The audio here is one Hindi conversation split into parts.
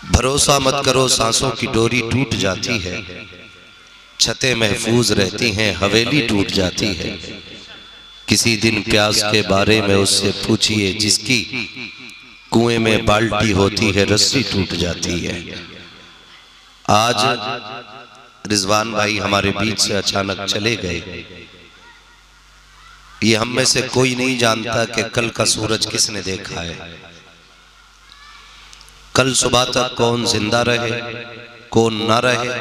भरोसा मत करो सांसों की डोरी टूट जाती है, छतें महफूज रहती हैं हवेली टूट जाती है। किसी दिन प्यास के बारे में उससे पूछिए, जिसकी कुएं में बाल्टी होती है रस्सी टूट जाती है। आज रिजवान भाई हमारे बीच से अचानक चले गए। ये हम में से कोई नहीं जानता कि कल का सूरज किसने देखा है, कल सुबह तक कौन जिंदा रहे कौन ना रहे,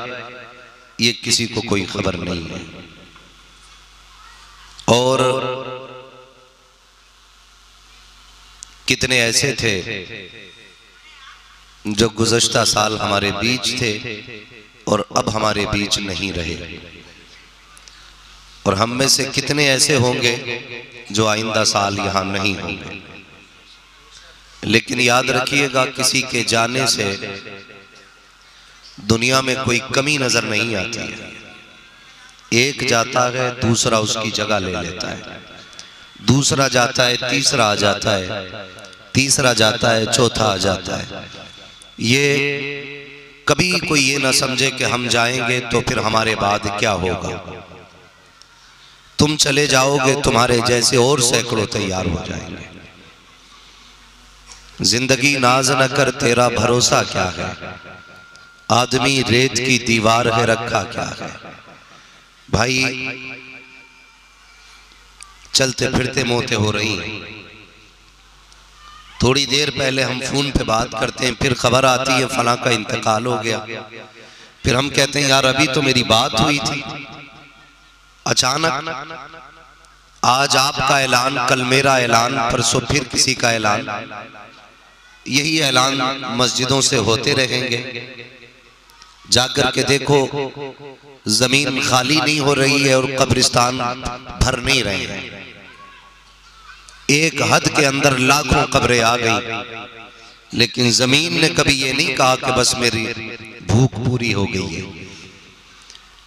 ये किसी को कोई खबर नहीं है। और कितने ऐसे थे जो गुज़श्ता साल हमारे बीच थे और अब हमारे बीच नहीं रहे, और हम में से कितने ऐसे होंगे जो आइंदा साल यहाँ नहीं होंगे। लेकिन याद रखिएगा, किसी के जाने से दुनिया में कोई कमी नजर नहीं आती है। एक जाता है दूसरा उसकी जगह ले लेता है, दूसरा जाता है तीसरा आ जाता है, तीसरा जाता है चौथा आ जाता है। ये कभी कोई ये ना समझे कि हम जाएंगे तो फिर हमारे बाद क्या होगा। तुम चले जाओगे, तुम्हारे जैसे और सैकड़ों तैयार हो जाएंगे। जिंदगी नाज न कर तेरा भरोसा क्या है, आदमी रेत की दीवार है रखा क्या है। भाई चलते फिरते मौतें हो रही हैं। थोड़ी देर पहले हम फोन पे बात करते हैं, फिर खबर आती है फलां का इंतकाल हो गया। फिर हम कहते हैं यार अभी तो मेरी बात हुई थी। अचानक आज आपका ऐलान, कल मेरा ऐलान, परसों फिर किसी का ऐलान। यही ऐलान मस्जिदों से होते रहेंगे। जाकर के देखो, जमीन खाली नहीं हो रही है और कब्रिस्तान भर नहीं रहे हैं। एक हद के अंदर लाखों कब्रें आ गई, लेकिन जमीन ने कभी ये नहीं कहा कि बस मेरी भूख पूरी हो गई है।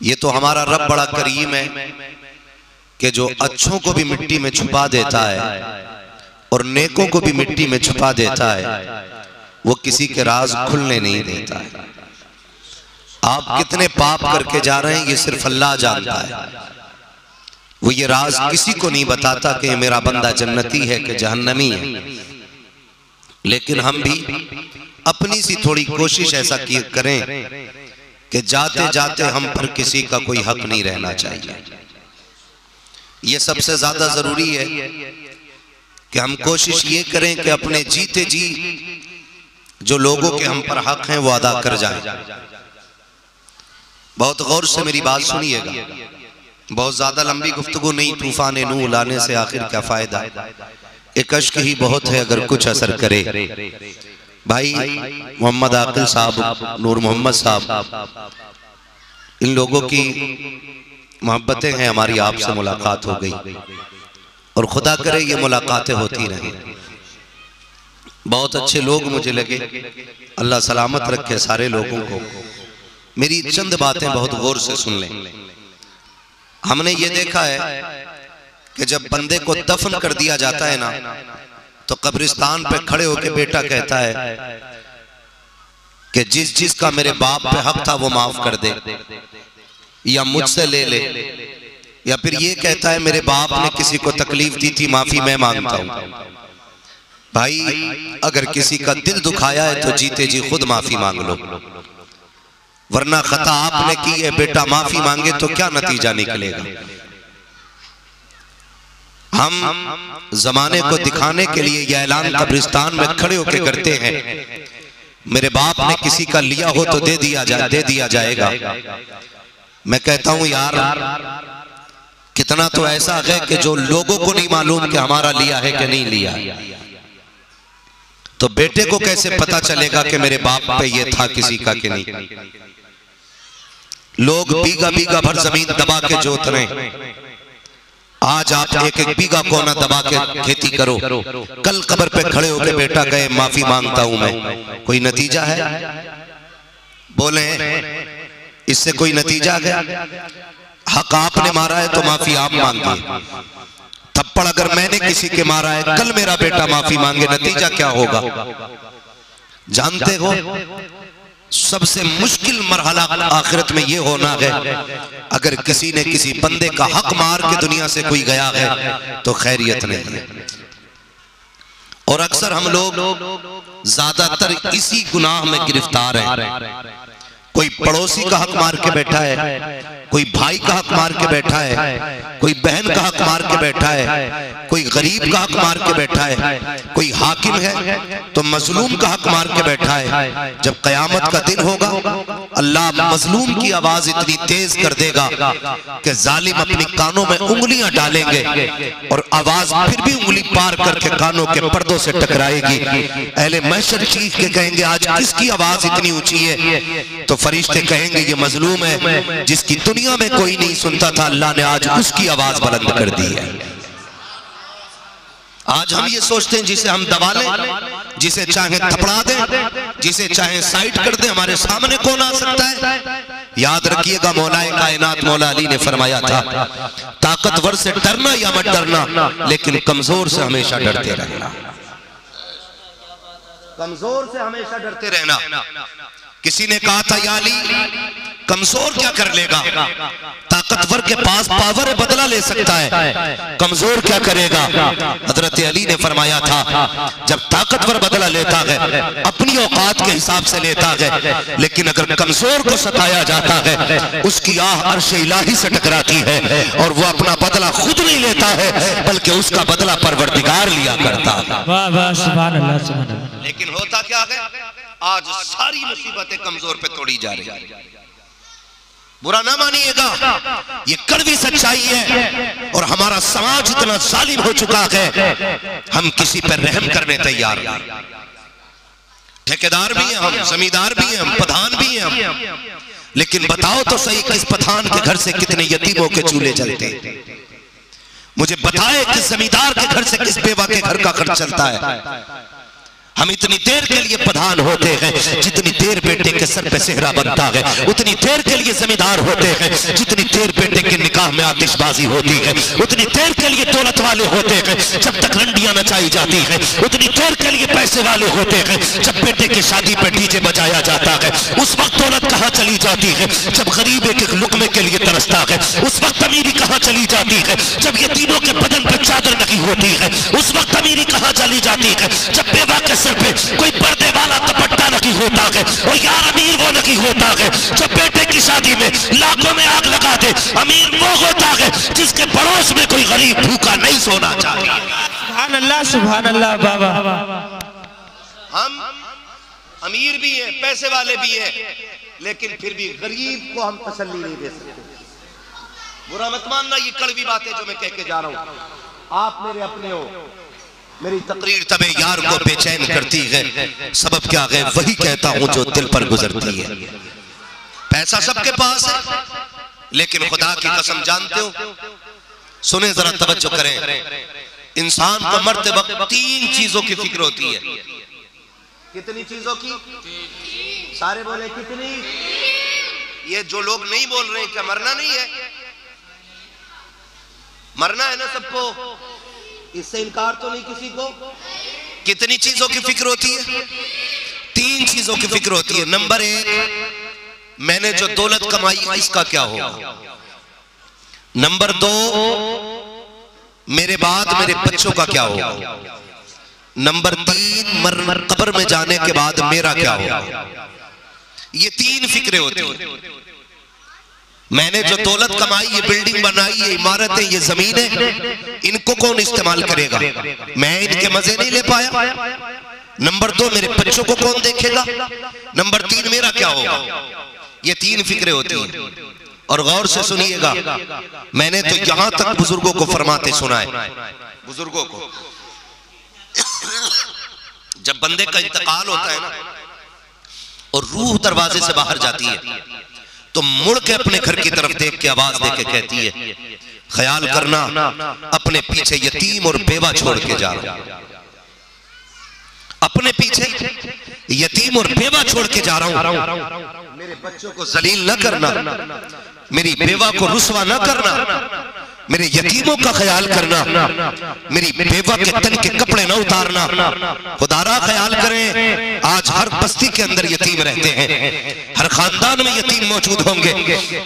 ये तो हमारा रब बड़ा करीम है कि जो अच्छों को भी मिट्टी में छुपा देता है और नेकों को भी मिट्टी में छुपा देता है। वो किसी के राज खुलने नहीं देता है। आप कितने पाप करके जा रहे हैं ये सिर्फ अल्लाह जानता है। वो ये राज किसी को नहीं बताता कि मेरा बंदा जन्नती है कि जहन्नमी है। लेकिन हम भी अपनी सी थोड़ी कोशिश ऐसा करें कि जाते जाते हम पर किसी का कोई हक नहीं रहना चाहिए। ये सबसे ज्यादा जरूरी है कि हम कोशिश ये करें कि अपने जीते जी जो लोगों के हम पर हक हैं वो अदा कर जाएं। बहुत गौर से मेरी बात सुनिएगा, बहुत ज्यादा लंबी गुफ्तगू नहीं। तूफान नूह लाने से आखिर क्या फायदा, एक अश्क ही बहुत है अगर कुछ असर करे। भाई मोहम्मद आकिल साहब, नूर मोहम्मद साहब, इन लोगों की मोहब्बतें हैं, हमारी आपसे मुलाकात हो गई और खुदा करे ये मुलाकातें होती रहें। बहुत अच्छे लोग मुझे लगे, अल्लाह सलामत रखे सारे लोगों को। मेरी चंद बातें बहुत गौर से सुन लें। हमने ये देखा है कि जब बंदे को दफन कर दिया जाता है ना, तो कब्रिस्तान पे खड़े होकर बेटा कहता है कि जिस जिसका मेरे बाप पे हक था वो माफ कर दे या मुझसे ले ले, या फिर ये कहता है मेरे बाप ने किसी को तकलीफ दी थी, माफी मैं मांगता हूं। भाई अगर किसी का दिल दुखाया है तो जीते जी खुद माफी मांग लो, वरना खता आपने की है, बेटा माफी मांगे तो क्या नतीजा निकलेगा। हम जमाने को दिखाने के लिए यह ऐलान कब्रिस्तान में खड़े होकर करते हैं, मेरे बाप ने किसी का लिया हो तो दे दिया जाएगा। मैं कहता हूं यार, कितना तो ऐसा है कि जो लोगों को नहीं मालूम कि हमारा लिया है कि नहीं लिया, तो बेटे को कैसे पता चलेगा कि मेरे बाप पे ये था किसी का कि नहीं। लोग बीघा बीघा भर जमीन दबा के जोत रहे हैं। आज आप एक एक बीघा कोना दबा के खेती करो, कल कब्र पे खड़े होकर बेटा कहे माफी मांगता हूं मैं, कोई नतीजा है? बोले इससे कोई नतीजा गया? हक आपने मारा है तो माफी आप मांगिए। थप्पड़ अगर मैंने किसी के मारा है, कल मेरा बेटा माफी मांगे, नतीजा क्या होगा? जानते हो सबसे मुश्किल मरहला आखिरत में ये होना है, अगर किसी ने किसी बंदे का हक मार के दुनिया से कोई गया है तो खैरियत नहीं है। और अक्सर हम लोग ज्यादातर इसी गुनाह में गिरफ्तार हैं। कोई पड़ोसी का हक मार के बैठा है, कोई भाई का हक मार के बैठा है, कोई बहन का हक मार के बैठा है, कोई गरीब का हक मार के बैठा है, कोई हाकिम है तो मजलूम का हक मार के बैठा है। जब कयामत का दिन होगा अल्लाह मजलूम की आवाज इतनी तेज कर देगा कि जालिम अपनी कानों में उंगलियां डालेंगे और आवाज फिर भी उंगली पार करके कानों के पर्दों से टकराएगी। अहले महशर चीख के कहेंगे आज किसकी आवाज इतनी ऊंची है? तो फरिश्ते कहेंगे ये मजलूम है जिसकी दुनिया में कोई नहीं सुनता था, अल्लाह ने आज उसकी आवाज बुलंद कर दी है। आज हम ये सोचते हैं जिसे हम दबा लें, जिसे चाहे थपड़ा दें, जिसे चाहे साइड कर दें, हमारे सामने कौन आ सकता है? याद रखिएगा मौलाए कायनात मौला अली ने फरमाया था ताकतवर से डरना या मत डरना, लेकिन कमजोर से हमेशा डरते रहना। कमजोर से हमेशा डरते रहना। किसी ने कहा था या अली कमजोर क्या कर लेगा? ताकतवर के पास पावर है, बदला ले सकता है, कमजोर क्या करेगा? हजरत अली ने फरमाया था जब ताकतवर बदला लेता है अपनी औकात के हिसाब से लेता है, लेकिन अगर कमजोर को सताया जाता है उसकी आह अर्श इलाही से टकराती है और वो अपना बदला खुद नहीं लेता है बल्कि उसका बदला परवरदिगार लिया करता है। वाह वाह सुभान अल्लाह सुभान अल्लाह। लेकिन होता क्या है आज सारी मुसीबतें कमजोर पे तोड़ी जा रही है। बुरा ना मानिएगा, ये कड़वी सच्चाई है और हमारा समाज इतना जालिम हो चुका है हम किसी पर रहम करने तैयार नहीं। ठेकेदार भी हैं हम, जमींदार भी हैं हम, प्रधान भी हैं हम, लेकिन बताओ तो सही किस प्रधान के घर से कितने यतीमों के चूल्हे जलते? मुझे बताए किस जमींदार के घर से किस बेवा के घर का खर्च चलता है? हम इतनी देर के लिए प्रधान होते हैं जितनी देर बेटे के सर पे सेहरा बनता है, उतनी देर के लिए जमींदार होते हैं जितनी देर बेटे के निकाह में आतिशबाजी होती है, उतनी देर के लिए दौलत वाले होते हैं जब तक रंडियां नचाई जाती है, उतनी देर के लिए पैसे वाले होते हैं जब बेटे की शादी पे डीजे बजाया जाता है। उस वक्त दौलत कहाँ चली जाती है जब गरीब एक एक लुकमे के लिए तरसता है। उस वक्त अमीरी कहाँ चली जाती है जब यतीमों के बदन पर चादर नहीं होती है। उस वक्त अमीरी कहाँ चली जाती है जब बेवा के पे कोई पर्दे वाला दुपट्टा नहीं होता है। और यार अमीर वो नहीं होता है जब बेटे की शादी में लाखों में आग लगा दे। अमीर वो होता है जिसके पड़ोस में कोई गरीब भूखा नहीं सोना चाहिए। सुभान अल्लाह सुभान अल्लाह। बाबा हम अमीर भी हैं, पैसे वाले भी हैं, लेकिन फिर भी गरीब को हम तसल्ली नहीं दे सकते। बुरा मत मानना, ये कड़वी बातें जो मैं कह के जा रहा हूं। आप मेरे अपने हो, मेरी तकरीर तबे यार को बेचैन करती है, सबब क्या है वही कहता हूं जो दिल पर गुजरती है। पैसा सबके पास है लेकिन खुदा की कसम जानते हो, सुने जरा तवज्जो करें, इंसान को मरते वक्त 3 चीजों की फिक्र होती है। कितनी चीजों की? सारे बोले कितनी? ये जो लोग नहीं बोल रहे क्या मरना नहीं है? मरना है ना सबको, इससे इनकार तो नहीं किसी को। कितनी चीजों की फिक्र होती है? 3 चीजों की फिक्र होती है। नंबर 1, मैंने जो दौलत कमाई इसका क्या होगा। नंबर 2, मेरे बाद मेरे बच्चों का क्या होगा। नंबर 3, कब्र में जाने के बाद मेरा क्या होगा। ये 3 फिक्रें होती हैं। मैंने जो दौलत कमाई, ये बिल्डिंग बनाई, ये इमारतें, ये जमीनें, इनको कौन इस्तेमाल करेगा? मैं इनके मजे नहीं ले पाया। नंबर 2, मेरे बच्चों को कौन देखेगा। नंबर 3, मेरा क्या होगा। ये 3 फिक्रें होती हैं। और गौर से सुनिएगा, मैंने तो यहां तक बुजुर्गों को फरमाते सुना है। बुजुर्गों को जब बंदे का इंतकाल होता है ना और रूह दरवाजे से बाहर जाती है तो मुड़ के अपने घर की तरफ देख के आवाज दे के कहती है, ख्याल करना अपने पीछे यतीम और बेवा छोड़ के जा रहा हूं। अपने पीछे यतीम और बेवा छोड़ के जा रहा हूं। मेरे बच्चों को जलील न करना, मेरी बेवा को रुसवा न करना। मेरे यतीमों का ख्याल करना, मेरी बेवा के तन के कपड़े न उतारना, खुदारा ख्याल करें। आज हर बस्ती के अंदर यतीम रहते हैं, हर खानदान में यतीम मौजूद होंगे,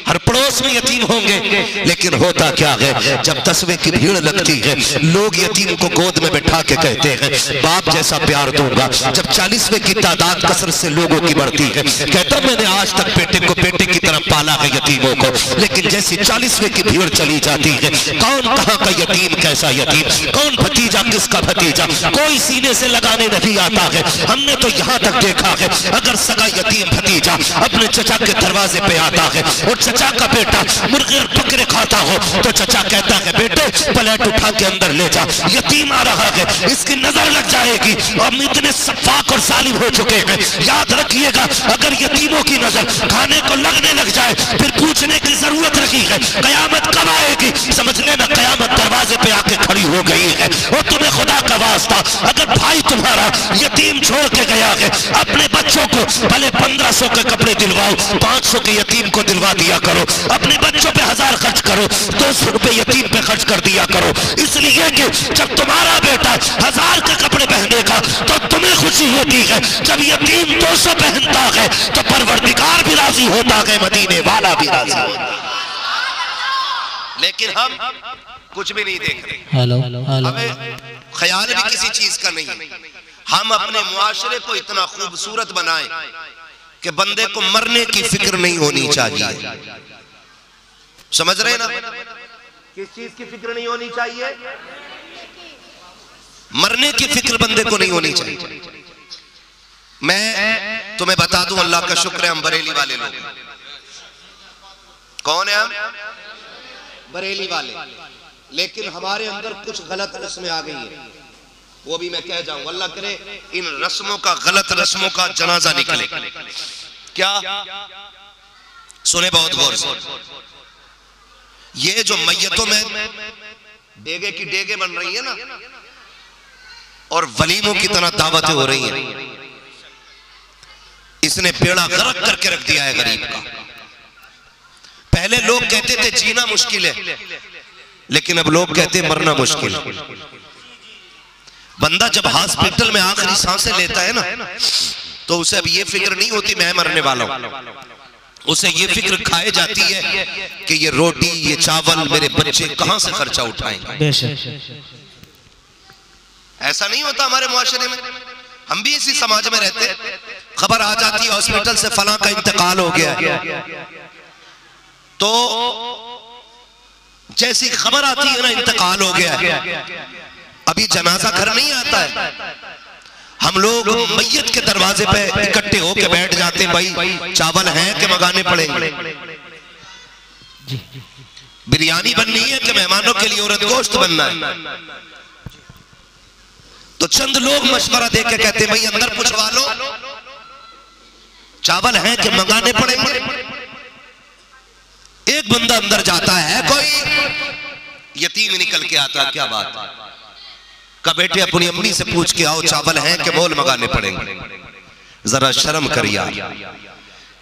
हर पड़ोस में यतीम होंगे, लेकिन होता क्या है, जब 10वें की भीड़ लगती है लोग यतीम को गोद में बैठा के कहते हैं बाप जैसा प्यार दूंगा। जब 40वें की तादाद कसरत से लोगों की बढ़ती है, कहता मैंने आज तक बेटे को बेटे की तरह पाला है यतीमों को, लेकिन जैसी 40वें की भीड़ चली जाती है, कौन कहां का यतीम, कैसा यतीम, कौन भतीजा किसका भतीजा, कोई सीने से लगाने नहीं आता है। हमने तो यहाँ तक देखा है अगर सगा यतीम भतीजा अपने चचा के दरवाजे पे आता है और चचा का बेटा मुर्गे और बकरे खाता हो तो चचा कहता है बेटे प्लेट उठा के अंदर ले जा, यतीम आ रहा है, इसकी नजर लग जाएगी। हम इतने सफाक और सालिम हो चुके हैं, याद रखिएगा अगर यतीमों की नजर खाने को लगने लग जाए फिर पूछने की जरूरत नहीं है कयामत कब आएगी। समझ लेना कयामत दरवाजे पे आके खड़ी हो गई है। और तुम्हें खुदा का वास्ता अगर भाई तुम्हारा यतीम छोड़ के गया है, अपने बच्चों को भले 1500 के कपड़े दिलवाओ, 500 के यतीम को दिलवा दिया करो, अपने बच्चों पे 1000 खर्च करो, 200 रुपए यतीम पे खर्च कर दिया करो, इसलिए कि जब तुम्हारा बेटा 1000 के कपड़े पहनेगा तो तुम्हें खुशी होती है, जब यतीम 200 पहनता है तो परवरदिगार भी राजी होता है, मदीने वाला भी राजी होता है। लेकिन हम कुछ भी नहीं देख रहे, हमें ख्याल भी किसी चीज का नहीं है। हम अपने मुआशरे को इतना खूबसूरत बनाएं कि बंदे को मरने की फिक्र नहीं होनी चाहिए। समझ रहे ना, किस चीज की फिक्र नहीं होनी चाहिए, मरने की फिक्र बंदे को नहीं होनी चाहिए। मैं तुम्हें बता दूं अल्लाह का शुक्र है हम बरेली वाले लोग। कौन है हम? बरेली वाले। लेकिन हमारे अंदर कुछ गलत रस्में आ गई है, वो भी मैं कह जाऊं, अल्लाह करे इन रस्मों का, गलत रस्मों का जनाजा निकले। क्या सुने बहुत गौर से, ये जो मैयतों में डेगे की डेगे बन रही है ना और वलीमों की तरह दावतें हो रही हैं, इसने बेड़ा गर्क करके रख दिया है गरीब का। पहले लोग कहते थे जीना मुश्किल है, लेकिन अब लोग कहते हैं मरना मुश्किल। बंदा जब हॉस्पिटल में आखिरी सांसें लेता है ना तो उसे अब ये फिक्र नहीं होती मैं मरने वाला हूं, उसे ये फिक्र खाए जाती है कि ये रोटी ये चावल मेरे बच्चे कहां से खर्चा उठाएंगे। ऐसा नहीं होता हमारे मुआशरे में, हम भी इसी समाज में रहते, खबर आ जाती है हॉस्पिटल से फलां का इंतकाल हो गया, तो जैसी खबर आती है ना इंतकाल हो गया, अभी जनाजा घर नहीं आता है, हम लोग मैयत के दरवाजे पे इकट्ठे होके बैठ जाते हैं, भाई चावल हैं कि मंगाने पड़ेंगे, बिरयानी बननी है कि मेहमानों के लिए औरत गोश्त बनना है। तो चंद लोग मशवरा दे के कहते भाई अंदर पूछवा लो चावल हैं कि मंगाने पड़ेंगे। एक बंदा अंदर जाता है, कोई यतीम निकल के आता, क्या बात का बेटे अपनी अम्मी से पूछ के आओ चावल हैं कि मोल मंगाने पड़ेंगे। जरा शर्म कर यार,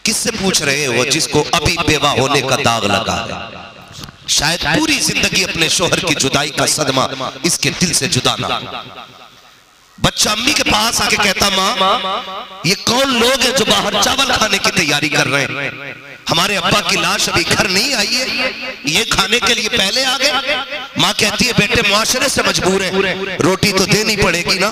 किससे पूछ रहे हो? जिसको अभी बेवा होने का दाग लगा है, शायद पूरी जिंदगी अपने शोहर की जुदाई का सदमा इसके दिल से जुदा ना। बच्चा अम्मी के पास आके कहता माँ ये कौन लोग हैं जो बाहर चावल खाने की तैयारी कर रहे हैं, हमारे अब्बा की लाश अभी घर नहीं आई है, ये खाने के लिए पहले आ गए। माँ कहती है बेटे मुआशरे से मजबूर हैं, रोटी तो देनी पड़ेगी ना,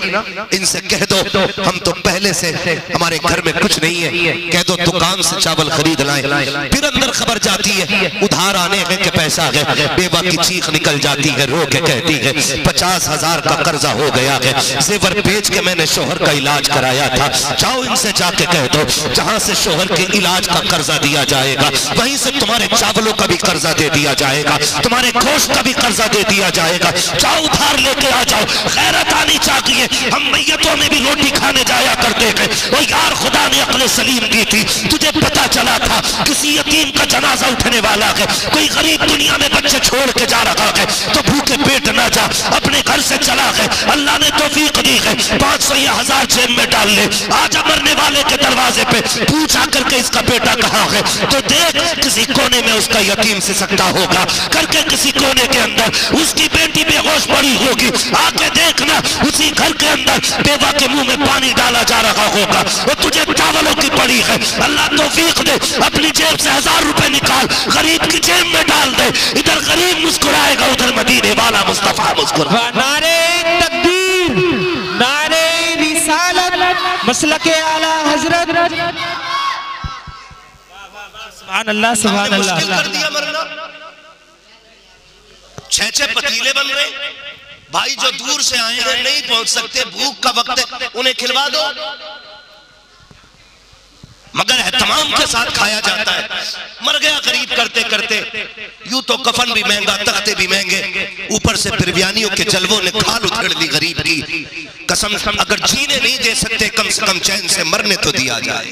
इनसे कह दो हम तो पहले से हमारे घर में कुछ नहीं है, कह दो दुकान से चावल खरीद लाएं। फिर अंदर खबर जाती है उधार आने हैं कि पैसा है, बेवा की चीख निकल जाती है, रो के कहती है 50,000 का कर्जा हो गया है, जेवर बेच के मैंने शोहर का इलाज कराया था, जाओ इनसे जाके कह दो जहां से शोहर के इलाज का कर्जा दिया जाएगा वहीं से तुम्हारे चावलों का भी कर्जा दे दिया जाएगा, तुम्हारे गोश्त का भी कर्जा दे दिया जाएगा, जाओ उधार लेके आ जाओ। गैरत आनी चाहिए। हम मैयतों में भी रोटी खाने जाया करते थे, वो यार खुदा ने अक्ल सलीम दी थी, तुझे पता चला था किसी यतीम का जनाजा उठने वाला है, कोई गरीब दुनिया में बच्चे छोड़ के जा रहा है, तो भूखे पेट ना जा, अपने घर से चला है, अल्लाह ने तौफीक दी है, 500 या 1000 जेब में डाल ले, आजा मरने वाले के दरवाजे पे पूछा करके इसका बेटा कहाँ है, तो देख किसी कोने में उसका यतीम से सकता होगा करके, किसी कोने के अंदर उसकी बेटी बेहोश पड़ी होगी, आके देखना उसी घर के अंदर बेवा के मुंह में पानी डाला जा रहा होगा, वो तुझे चावलों की पड़ी है। अल्लाह तौफीक दे, अपनी जेब से 1000 रुपए निकाल, गरीब की जेब में डाल दे, इधर गरीब मुस्कुराएगा, उधर मदीने वाला मुस्तफा मुस्कुरा। नारे तकबीर, नारे रिसालत, मसलके आला हजरत। सुभान अल्लाह, सुभान अल्लाह। कर दिया मरना, 6-6 पतीले बन रहे, भाई जो दूर से आए हैं नहीं पहुंच सकते, भूख का वक्त है, उन्हें खिलवा दो, मगर एहतमाम के साथ खाया जाता है। मर गया गरीब करते करते, यूं तो कफन भी महंगा, तख्ते भी महंगे, ऊपर से बिरयानियों के जलवों ने खाल उधेड़ ली गरीब की। कसम, अगर जीने नहीं दे सकते कम से कम चैन से मरने तो दिया जाए,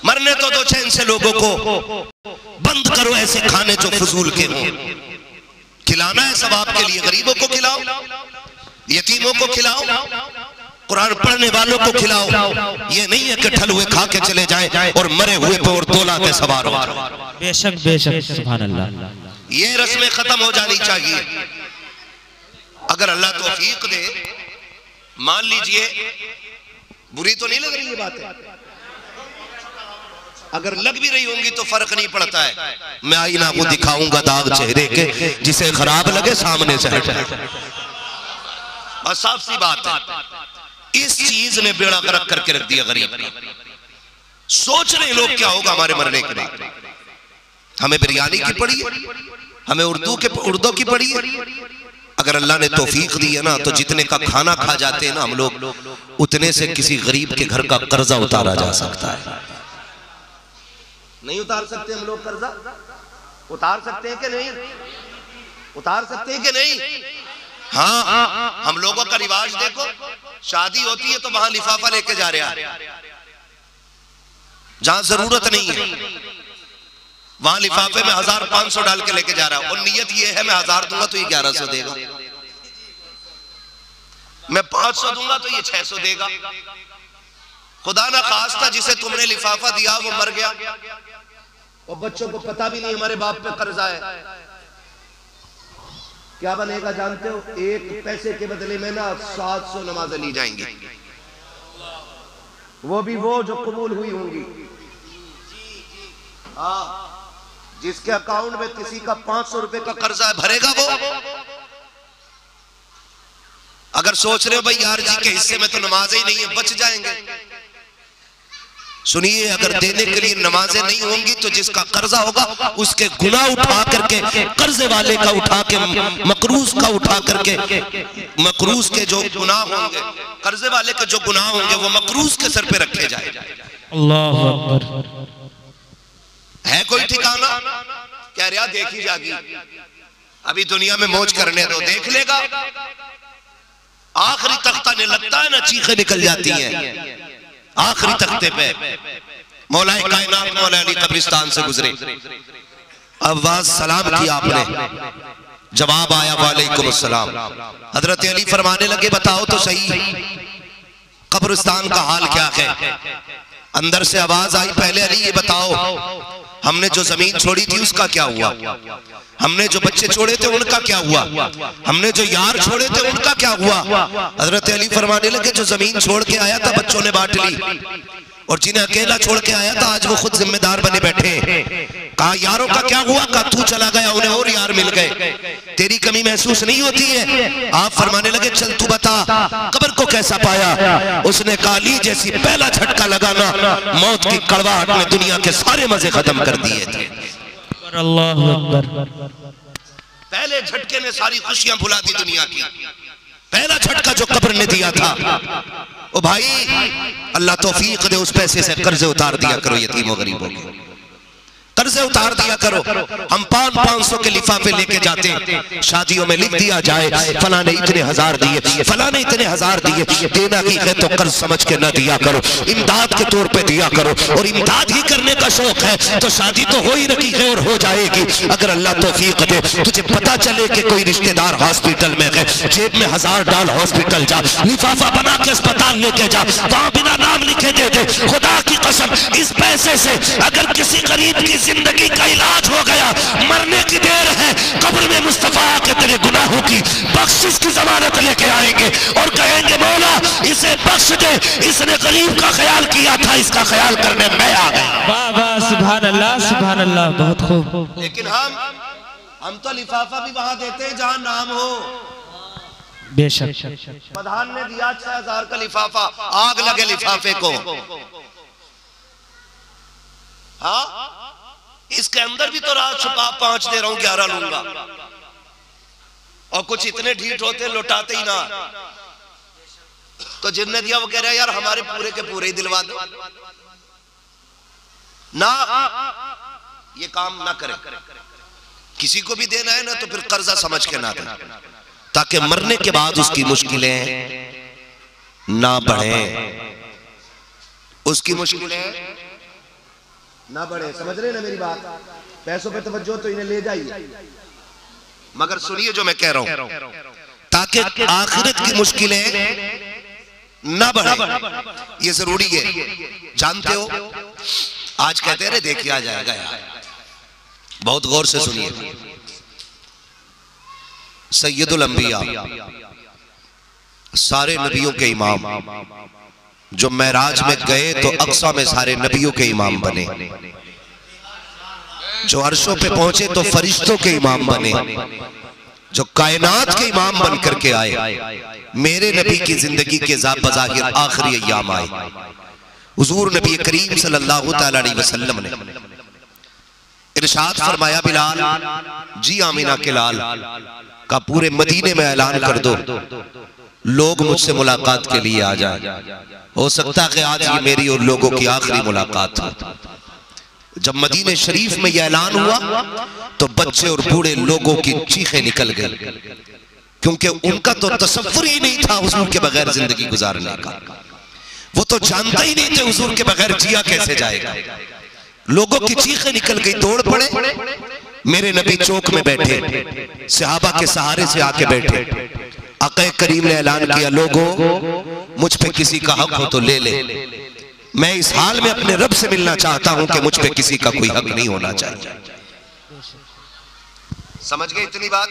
मरने तो दो चैन से लोगों को। बंद करो ऐसे खाने जो फजूल के हों, खिलाना है सवाब के लिए, गरीबों को खिलाओ, यतीमों को खिलाओ, कुरान पढ़ने वालों को खिलाओ। ये नहीं है कि ठल हुए खा के चले जाएं और मरे हुए पे और तोला के सवार हो। बेशक बेशक, सुभान अल्लाह। ये रस्में खत्म हो जानी चाहिए। अगर अल्लाह तौफीक दे, मान लीजिए, बुरी तो नहीं लग रही ये बात, अगर लग भी रही होंगी तो फर्क नहीं पड़ता है, मैं आईना को दिखाऊंगा दाग चेहरे के, जिसे खराब लगे सामने से हटे, और साफ सी बात है। इस चीज ने बेड़ा गर्क करके रख दिया गरीब। सोच रहे लोग क्या होगा हमारे मरने के बाद, हमें बिरयानी की पड़ी है, हमें उर्दू की पड़ी है। अगर अल्लाह ने तौफीक दी है ना, तो जितने का खाना खा जाते हैं ना हम लोग, उतने से किसी गरीब के घर का कर्जा उतारा जा सकता है। नहीं उतार सकते हम लोग कर्जा? उतार सकते हैं कि नहीं? उतार सकते हैं कि नहीं? हाँ, हम लोगों का रिवाज देखो, शादी होती है तो वहां लिफाफा लेके जा रहे हैं, जहां जरूरत नहीं है वहां लिफाफे में 1500 डाल के लेके जा रहा है, और नियत ये है मैं 1000 दूंगा तो ये 1100 देगा, मैं 500 दूंगा तो ये 600 देगा। खुदा ना खास्ता जिसे तुमने लिफाफा दिया वो मर गया, और बच्चों को पता भी नहीं हमारे बाप पे कर्जा है, क्या बनेगा जानते हो? एक पैसे के बदले में ना 700 नमाजें ली जाएंगी, वो भी वो जो कबूल हुई होंगी। हाँ, जिसके अकाउंट में किसी का 500 रुपए का कर्जा है, भरेगा वो? अगर सोच रहे हो भाई यार जी के हिस्से में तो नमाजें ही नहीं है, बच जाएंगे, सुनिए, अगर देने के लिए नमाजें नहीं होंगी तो जिसका कर्जा होगा उसके गुनाह उठा करके, कर्जे वाले का उठा के, मकरूज का उठा करके, मकरूज के जो गुनाह होंगे, कर्जे वाले के जो गुनाह होंगे वो मकरूज के सर पे रखे जाए। अल्लाह अकबर। है कोई ठिकाना? कह रहा देखी जागी, अभी दुनिया में मौज करने दो, देख लेगा। आखिरी तख्ता ने लगता है ना, चीखें निकल जाती हैं आखिरी तख्ते पे। मौलाए कायनात मौला अली कब्रिस्तान से गुजरे, आवाज सलाम किया आपने, जवाब आया वालेकुम अस्सलाम। हजरत अली फरमाने लगे बताओ तो सही कब्रिस्तान का हाल क्या है? अंदर से आवाज आई, पहले अली ये बताओ हमने जो जमीन छोड़ी थी उसका क्या हुआ, हमने जो बच्चे छोड़े थे उनका क्या हुआ, हमने जो यार छोड़े थे उनका क्या हुआ? हजरत अली फरमाने लगे जो जमीन छोड़ के आया था बच्चों ने बांट ली, और जिन्हें अकेला छोड़ के आया था आज वो खुद जिम्मेदार बने बैठे। कहा यारों का क्या हुआ? कहा तू चला गया उन्हें और यार मिल गए, तेरी कमी महसूस नहीं होती है? आप फरमाने लगे चल तू बता कब्र को कैसा पाया? उसने कहा अली जैसी पहला झटका लगाना, मौत की कड़वाहट ने दुनिया के सारे मजे खत्म कर दिए थे। अल्लाह अकबर। पहले झटके ने सारी खुशियां भुला दी दुनिया की, पहला झटका जो कब्र ने दिया था। ओ भाई अल्लाह तौफीक दे, उस पैसे से कर्जे उतार दिया करो यतीमों गरीबों के, कर्जे उतार दिया करो। हम 500 के लिफाफे लेके जाते हैं, शादियों में लिख दिया जाए फला ने इतने हजार दिए, फला ने इतने हजार दिए। देना ही है तो कर्ज समझ के न दिया करो, इमदाद के तौर पे दिया करो। और इमदाद ही करने का शौक है तो शादी तो हो ही रखी है और हो जाएगी। अगर अल्लाह तौफीक दे, तुझे पता चले कि कोई रिश्तेदार हॉस्पिटल में है, जेब में 1000 डाल हॉस्पिटल जा, लिफाफा बना के अस्पताल लेके जा, वहां बिना नाम लिखे दे दे। खुदा की कसम, इस पैसे से अगर किसी गरीब की जिंदगी का इलाज हो गया, मरने की देर है, कब्र में मुस्तफा के तेरे गुनाहों की बख्शिश की जमानत लेके आएंगे और कहेंगे मौला इसे बख्श दे, इसने गरीब का ख्याल किया था, इसका ख्याल करने मैं आ गया। वाह वाह, सुभान अल्लाह सुभान अल्लाह, बहुत खूब। लेकिन हम तो लिफाफा भी वहां देते हैं जहां नाम हो। बेशक प्रधान ने दिया 6000 का लिफाफा, आग लगे लिफाफे को। हाँ, इसके अंदर भी तो रात छुपा 5 दे रहा हूं, 11 लूंगा। और कुछ इतने ढीठ होते लौटाते ही ना। तो जिनने दिया वो कह रहा है यार हमारे पूरे के पूरे ही दिलवा दो ना, ये काम ना करे। किसी को भी देना है ना तो फिर कर्जा समझ के ना देना, ताकि मरने के बाद उसकी मुश्किलें ना बढ़े, उसकी मुश्किलें ना बढ़े। समझ रहे ना मेरी बात? पैसों पे तवज्जो तो इन्हें ले जाइए, मगर सुनिए जो मैं कह रहा हूं, ताकि आखिरत की मुश्किलें ना बढ़े, ये जरूरी है। जानते हो आज कहते हैं देखिए आ जाएगा यार, बहुत गौर से सुनिए। सैयदुल अंबिया, सारे नबियों के इमाम, जो मेराज में गए तो अक्सा में सारे नबियों के इमाम बने, जो अर्शों पे पहुंचे तो फरिश्तों के इमाम बने, जो कायनात के इमाम बन करके आए। मेरे नबी की जिंदगी के बज़ाहिर आखिरी अय्याम आए। हुजूर नबी करीम सल्लल्लाहु तआला अलैहि वसल्लम ने इरशाद फरमाया, बिलाल जी आमीना के लाल का पूरे मदीने में ऐलान कर दो, लोग मुझसे मुलाकात के लिए आ जाए। हो सकता है कि आज ये मेरी और लोगों की आखिरी मुलाकात हो। जब मदीने शरीफ में यह ऐलान हुआ तो बच्चे और बूढ़े लोगों की चीखें निकल गई, क्योंकि उनका तो तसव्वुर ही नहीं था हुजूर के बगैर जिंदगी गुजारने का। वो तो जानते ही नहीं थे हुजूर के बगैर जिया कैसे जाएगा। लोगों की चीखें निकल गई, दौड़ पड़े। मेरे नबी चौक में बैठे, सहाबा के सहारे से आके बैठे। आक़ा करीम ने ऐलान किया, लोगों मुझ पे किसी का हक हो तो ले ले। मैं इस हाल में अपने रब से मिलना चाहता हूं कि मुझ पे किसी का कोई हक नहीं होना चाहिए। समझ गए इतनी बात?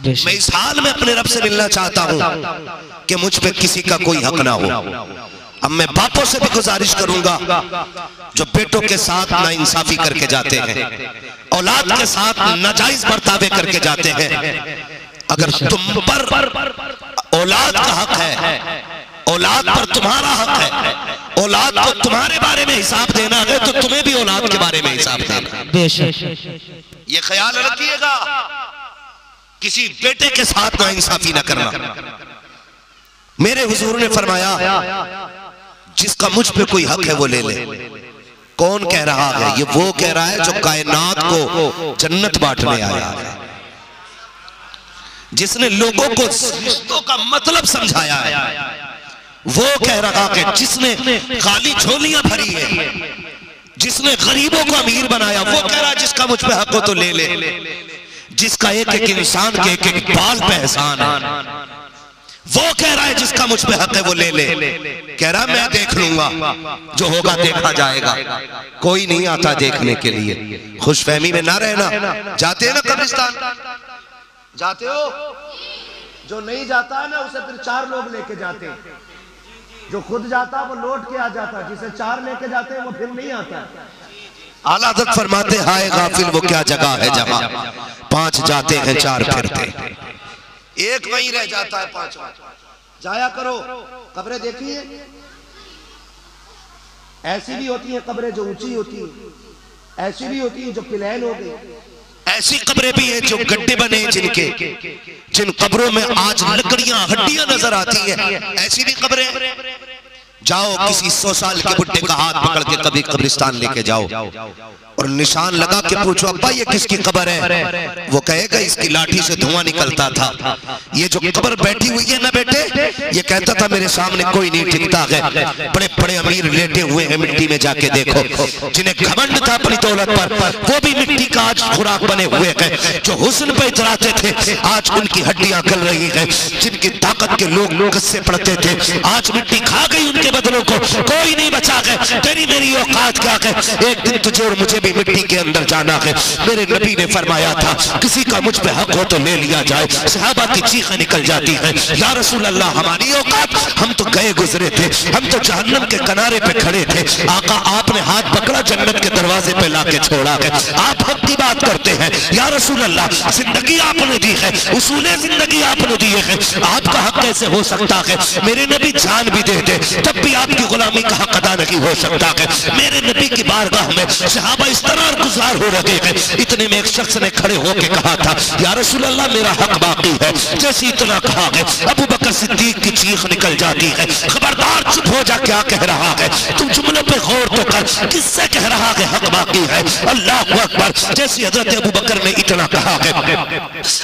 मैं इस हाल में अपने रब से मिलना चाहता हूं कि मुझ पे किसी का कोई हक ना हो। अब मैं बापों से भी गुजारिश करूंगा जो बेटों के साथ नाइंसाफी करके जाते हैं, औलाद के साथ नाजायज बर्तावे करके जाते हैं, अगर तुम पर औलाद का हक है, औलाद पर तुम्हारा हक है, औलाद को तुम्हारे बारे में हिसाब देना है तो तुम्हें भी औलाद के बारे में हिसाब देना। बेशक ये ख्याल रखिएगा, किसी बेटे के साथ नाइंसाफी न करना। मेरे हुजूर ने फरमाया, जिसका मुझ पे कोई हक है वो ले ले। कौन कह रहा है? ये वो कह रहा है जो कायनात को जन्नत बांटने आया है, जिसने लोगों को रिश्तों का मतलब समझाया है। वो कह रहा है जिसने खाली झोलियां भरी है, जिसने गरीबों को अमीर बनाया। वो कह रहा है जिसका मुझ पे हक हो तो ले ले, जिसका एक एक इंसान के एक एक बाल पे एहसान है। वो कह रहा है जिसका मुझ पे हक है वो ले ले। कह रहा मैं देख लूंगा, जो होगा देखा जाएगा। कोई नहीं आता देखने के लिए। खुशफहमी में ना रहना। जाते हैं ना कब्रिस्तान, जाते हो? जो नहीं जाता है ना उसे फिर 4 लोग लेके जाते हैं। जो खुद जाता वो लौट के आ जाता, जिसे 4 लेके जाते हैं वो फिर नहीं आता। आला हज़रत फरमाते, हाय गाफिल वो क्या जगह है जहां 5 जाते हैं 4 फिरते, एक वहीं रह जाता है 5। जाया करो, कब्रें देखिए, ऐसी भी होती हैं कब्रें जो ऊंची होती हैं, ऐसी भी होती हैं जो प्लेन हो गई, ऐसी कब्रें भी हैं जो गड्ढे बने जिनके, जिन कब्रों में आज लकड़ियां हड्डियां नजर आती हैं, ऐसी भी कब्रें। जाओ किसी 100 साल के बुड्ढे का हाथ पकड़ के कभी कब्रिस्तान लेके जाओ और और निशान लगा के पूछो अब्बा ये किसकी कब्र है, वो कहेगा इसकी लाठी से धुआं निकलता था। ये जो कब्र बैठी हुई है ना बेटे, ये कहता था मेरे सामने कोई नहीं टिकता है। बड़े बड़े अमीर लेटे हुए हैं मिट्टी में, जाके देखो। जिन्हें घमंड था अपनी दौलत पर, वो भी मिट्टी का आज खुराक बने हुए हैं। जो हुस्न पे इतराते थे आज उनकी हड्डियां गल रही हैं। जिनकी ताकत के लोग कस्से पड़ते थे आज मिट्टी खा गई उनके बदलों को, कोई नहीं बचा गए। तेरी मेरी औकात क्या है, एक दिन तुझे और मुझे भी मिट्टी के अंदर जाना है। मेरे नबी ने फरमाया था किसी का मुझ पे हक हो तो ले लिया जाए। सहाबा की चीखें निकल जाती हैं, या रसूल अल्लाह हमारी औकात, हम तो गए गुजरे थे, हम तो जहन्नम के किनारे पे खड़े थे। आका आपने हाथ पकड़ा, जन्नत के दरवाजे पे लाके छोड़ा है। आप हक की बात करते हैं, या रसूल अल्लाह जिंदगी आपने दी है, उसूले जिंदगी आपने दिए हैं, आपका हक कैसे हो सकता है। मेरे नबी जान भी दे दे तब भी आपकी गुलामी का हक अदा नहीं हो सकता है। मेरे नबी की बारगाह में सहाबा इस तरह गुजार हो रहे हैं। इतने में एक शख्स ने खड़े होकर कहा था या रसूल अल्लाह मेरा हक बाकी है। जैसे इतना कहा है अबू बकर सिद्दीक की चीख निकल जाती है, खबरदार चुप हो जा, क्या कह रहा है तुम, जुमले पे गौर तो कर, किससे कह रहा है हक बाकी है। अल्लाह अकबर। जैसे हजरत अबू बकर ने इतना कहा है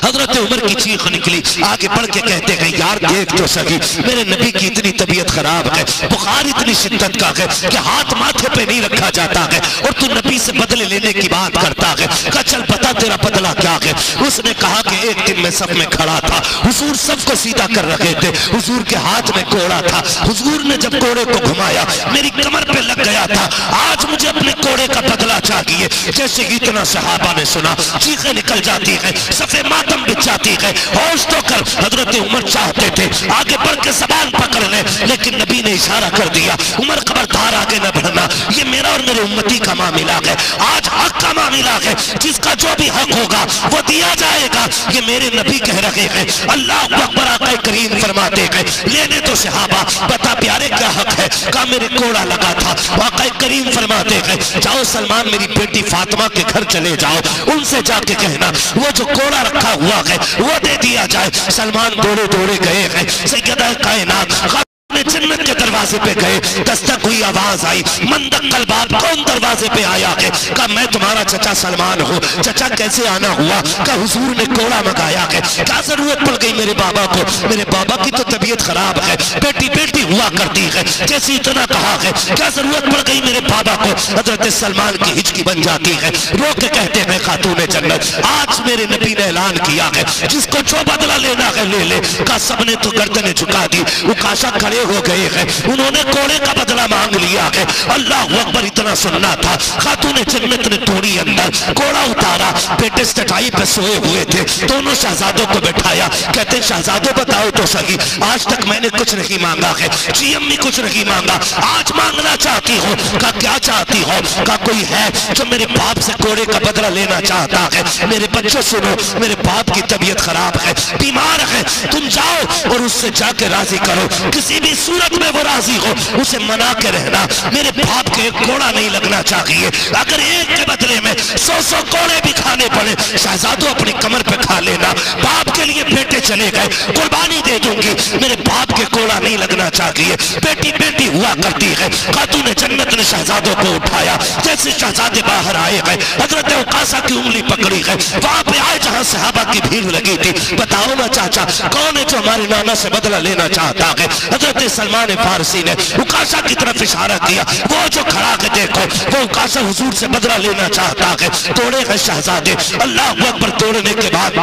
हजरत उमर की चीख निकली, आगे बढ़ के कहते हैं यार देख तो सही, मेरे नबी की इतनी तबीयत खराब है, बुखार इतनी शिद्दत का है कि हाथ माथे पे नहीं रखा जाता है, और तू नबी से बदले लेने की बात करता है। कहा चल पता तेरा बदला क्या है। उसने कहा कि एक दिन मैं सब में खड़ा था, हुजूर सबको सीधा कर रखे थे, हुजूर के हाथ में कोड़ा था, हुजूर ने जब कोड़े को घुमाया मेरी कमर पे लग गया था, आज मुझे अपने कोड़े का बदला चाहिए। जैसे इतना सहाबा ने सुना चीखें निकल जाती है, सफे मातम बिछ जाती है, होश तो कर। हजरत उमर चाहते थे आगे बढ़ के सवाल पकड़ ले, लेकिन नबी ने इशारा कर दिया उमर खबरदार आगे न बढ़ना, ये मेरा और मेरे उम्मती का मामला है, आज हक का मामला है, जिसका जो भी हक होगा वो दिया जाएगा। ये मेरे नबी कह रहे हैं। अल्लाह अकबर। आका करीम फरमाते हैं लेने तो सहाबा, बता प्यारे क्या हक है, का मेरे कोड़ा लगा था। आका करीम फरमाते हैं जाओ सलमान मेरी बेटी फातिमा के घर चले जाओ, उनसे जाके कहना वो जो कोड़ा रखा हुआ है वो दे दिया जाए। सलमान दौड़े दौड़े गए हैं, सैयदा कायनात जन्नत के दरवाजे पे गए, दस्तक हुई, आवाज आई, मंदक्कल बाप कौन दरवाजे पे आया है। कहा मैं तुम्हारा चचा सलमान हूँ। चचा कैसे आना हुआ? कहा हुजूर ने कोड़ा मंगाया है। क्या जरूरत पड़ गई मेरे बाबा को, मेरे बाबा की तो तबीयत खराब है, बेटी बेटी हुआ करती है। जैसे इतना कहा है क्या जरूरत पड़ गई मेरे बाबा को, हजरत सलमान की हिचकी बन जाती है, रो के कहते हैं खातून जन्नत आज मेरे नबी ने ऐलान किया है जिसको जो बदला लेना है ले ले। कहा सबने तो गर्दनें झुका दी, उकाशा खड़े हो गए हैं, उन्होंने कोड़े का बदला मांग लिया है। अल्लाह अकबर। इतना सुनना था, खातून जन्नत ने तोड़ी अंदर, कोड़ा उतारा, बेटे चटाई पे सोए हुए थे, दोनों शहजादों को बैठाया, कहते शहजादों बताओ तो सही आज तक मैंने कुछ नहीं मांगा है, जी अम्मी कुछ नहीं मांगा, आज मांगना चाहती हो। कहा क्या चाहती हो? कहा कोई है जो मेरे बाप से कोड़े का बदला लेना चाहता है। मेरे बच्चों सुनो, मेरे बाप की तबीयत खराब है, बीमार है, तुम जाओ और उससे जाके राजी करो, किसी भी सूरत में वो राजी हो उसे मना के रहना। मेरे बाप के एक कोड़ा नहीं लगना चाहिए, अगर एक के बदले में 100 कोड़े भी खाने पड़े शहजादों अपनी कमर पे खा लेना। बाप के लिए बेटे चले गए, कुर्बानी दे दूंगी, मेरे बाप के कोड़ा नहीं लगना चाहिए। बेटी बेटी हुआ करती है। खातून जन्नत ने शहजादों को उठाया, जैसे शहजादे बाहर आए गए हजरत उकासा की उंगली पकड़ी गई, वहां पे आए जहां सहाबा की भीड़ लगी थी। बताओ ना चाचा कौन है जो हमारे नाना से बदला लेना चाहता है? हजरत सलमान फारसी ने उकाशा की तरफ इशारा किया, वो जो खड़ा है देखो, वो उकाशा हुजूर से बदला लेना चाहता है। तोड़े गए शहजादे। अल्लाह अकबर। तोड़ने के बाद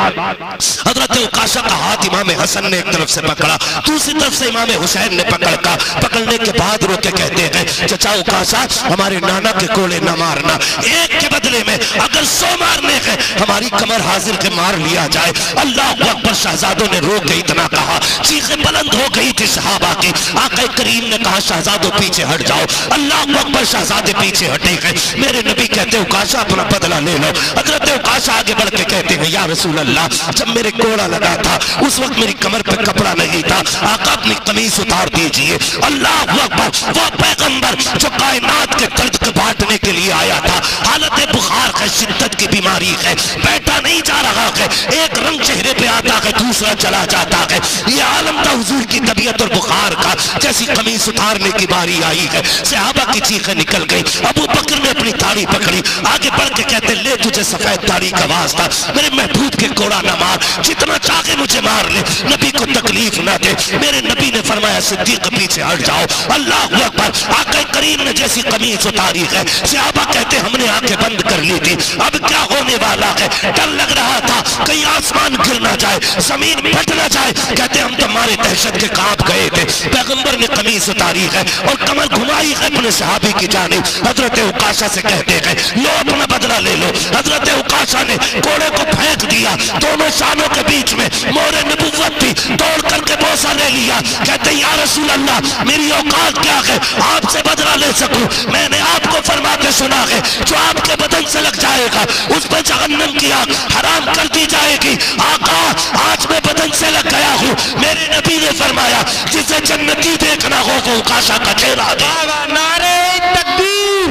हजरत उकाशा का हाथ इमाम हसन ने एक तरफ से पकड़ा, दूसरी तरफ से इमाम हुसैन ने पकड़ने के बाद रोके कहते हैं चचा उकाशा हमारे नाना के कोड़े न मारना, एक के बदले में अगर 100 मारने हैं हमारी कमर हाजिर के मार लिया जाए। अल्लाह अकबर। शहजादों ने रो के इतना कहा, चीखें बुलंद हो गई थी सहाबा की। आका करीम ने कहा शहजादों पीछे हट जाओ। अल्लाह अकबर। शहजादे पीछे हटे गए। मेरे नबी कहते उकाशा अपना बदला ले लो। हजरत उकाशा आगे बढ़ के कहते हैं या रसूल अल्लाह जब मेरे कोड़ा लगा था उस वक्त मेरी कमर पे कपड़ा नहीं था, आका अपनी कमीज उतार दीजिए। अल्लाह अकबर। वो पैगंबर जो कायनात के दर्द को बांटने के लिए आया था, हालत बुखार है, शिद्दत की बीमारी है, बैठा नहीं जा रहा है, एक रंग चेहरे पे आता है दूसरा चला जाता है। ये आलम था हुजूर की तबीयत और बुखार का। जैसी कमीज उतारने की बारी आई है सहाबा की चीखें निकल गई। अबू बकर ने अपनी दाढ़ी पकड़ी, आगे बढ़ के कहते ले तुझे सफेद दाढ़ी का वास्ता, मेरे महबूब के कोड़ा ना मार, जितना चाहे मुझे मार ले, नबी को तकलीफ ना दे। मेरे नबी ने फरमाया सिद्दीक पीछे हट जाओ। अल्लाह अकबर। आका करीम ने जैसी कमीज उतारी है, सहाबा कहते हमने आंखें बंद कर ली थी, अब क्या होने वाला है, डर लग रहा था कहीं आसमान गिर ना जाए, जमीन फट ना जाए। कहते हम तो मारे दहशत के कांप गए थे। पैगंबर ने कमीज उतारी है और कमर घुमाई है अपने सहाबी की जानिब। हजरत उकाशा से कहते हैं लो अपना बदला ले लो। हजरत उकाशा ने घोड़े को फेंक दिया, दोनों शानों के बीच में मोरे नबुव्वत थी, दौड़ करके बोसा ले लिया। कहते या रसूल अल्लाह मेरी औकात क्या है आपसे बदला ले सकूं? मैंने आपको फरमा के सुना है जो आपके बदन से लग जाएगा उस पर जहन्नम की आग हराम कर दी जाएगी। आका आज मैं बदन से लग गया हूँ। मेरे नबी ने फरमाया जिसे जन्नती देखना हो वो उकाशा का चेहरा दे। नारे तकबीर,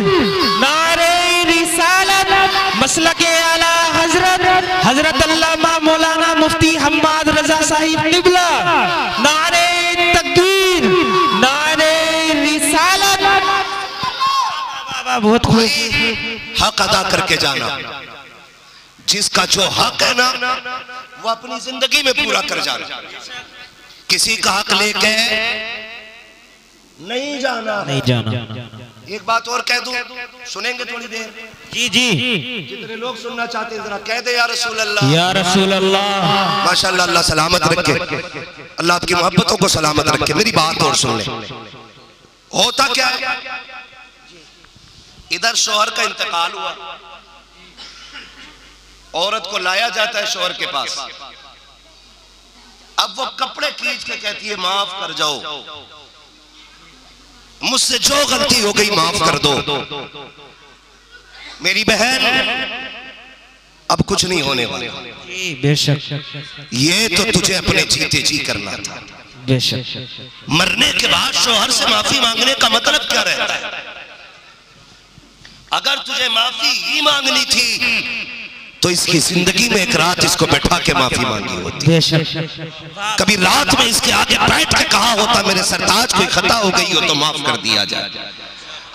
नारे रिसालत, मसलके आला हजरत अल्लामा मौलाना मुफ्ती हम्माद रजा साहिब निबला। नारे तकबीर, नारे रिसालत। बहुत खूब। हक अदा करके जाना, जिसका जो हक है ना वो अपनी जिंदगी में पूरा कर जाना। किसी का हक लेके नहीं जाना, नहीं जाना। एक बात और कह दूं, सुनेंगे थोड़ी देर? जी जी, जितने लोग सुनना चाहते हैं जरा कह दे या रसूल अल्लाह। या रसूल अल्लाह। माशाअल्लाह, अल्लाह सलामत रखे, अल्लाह आपकी मोहब्बतों को सलामत रखे। मेरी बात और सुन ले। होता क्या, इधर शौहर का इंतकाल हुआ, औरत को लाया जाता है शौहर के पास। अब वो कपड़े खींच के कहती है माफ कर जाओ, मुझसे जो गलती हो गई माफ कर दो, मेरी बहन अब कुछ नहीं होने वाला। बेशक ये तो तुझे अपने जीते जी करना था। बेशक मरने के बाद शौहर से माफी मांगने का मतलब क्या रहता है? अगर तुझे माफी ही मांगनी थी तो इसकी जिंदगी में एक रात इसको बैठा के माफी मांगी होती। कभी रात में इसके आगे बैठ के कहा होता मेरे सरताज कोई खता हो गई हो तो माफ कर दिया जाए।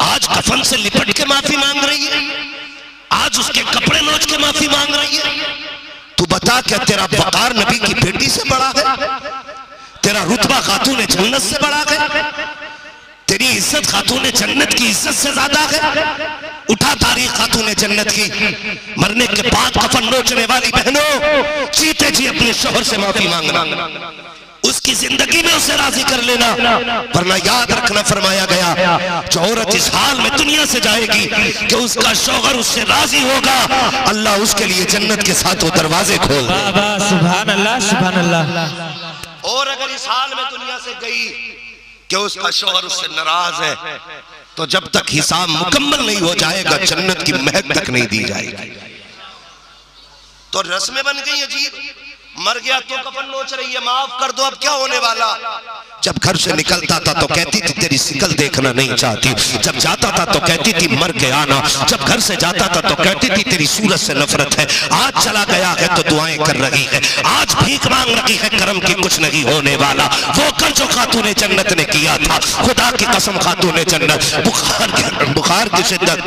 आज कफन से लिपट के माफी मांग रही है, आज उसके कपड़े नोच के माफी मांग रही है। तू बता क्या तेरा वकार नबी की बेटी से बड़ा है? तेरा रुतबा खातून जन्नत से बड़ा है? तेरी इज्जत खातून जन्नत की इज्जत से ज्यादा है? उठा तारीख खातून जन्नत की, मरने के बाद कफन नोचने वाली बहनों, जीते जी अपने शौहर से माफी मांगना, उसकी जिंदगी में उसे राजी कर लेना, वरना याद रखना फरमाया गया जो औरत इस हाल में दुनिया से जाएगी कि उसका शौहर उससे राजी होगा, अल्लाह उसके लिए जन्नत के साथ वो दरवाजे खोल दे। सुभान अल्लाह, सुभान अल्लाह। और अगर इस हाल में दुनिया से गई कि उसका शौहर उससे नाराज है तो जब तक हिसाब मुकम्मल नहीं हो जाएगा जन्नत की महक तक नहीं दी जाएगी। तो रस्में बन गई अजीब, मर गया तो कफन नोच रही है माफ कर दो, अब क्या होने वाला? जब घर से निकलता था तो कहती थी तेरी शिकल देखना नहीं चाहती, जब जाता था तो कहती थी मर के आना, जब घर से जाता था तो कहती थी तेरी सूरत से नफरत है। आज चला गया है तो दुआएं कर रही है, आज भीख मांग रही है, करम की कुछ नहीं होने वाला। वो कर जो खातून जन्नत ने किया था, खुदा की कसम खातून जन्नत, बुखार की शिद्दत,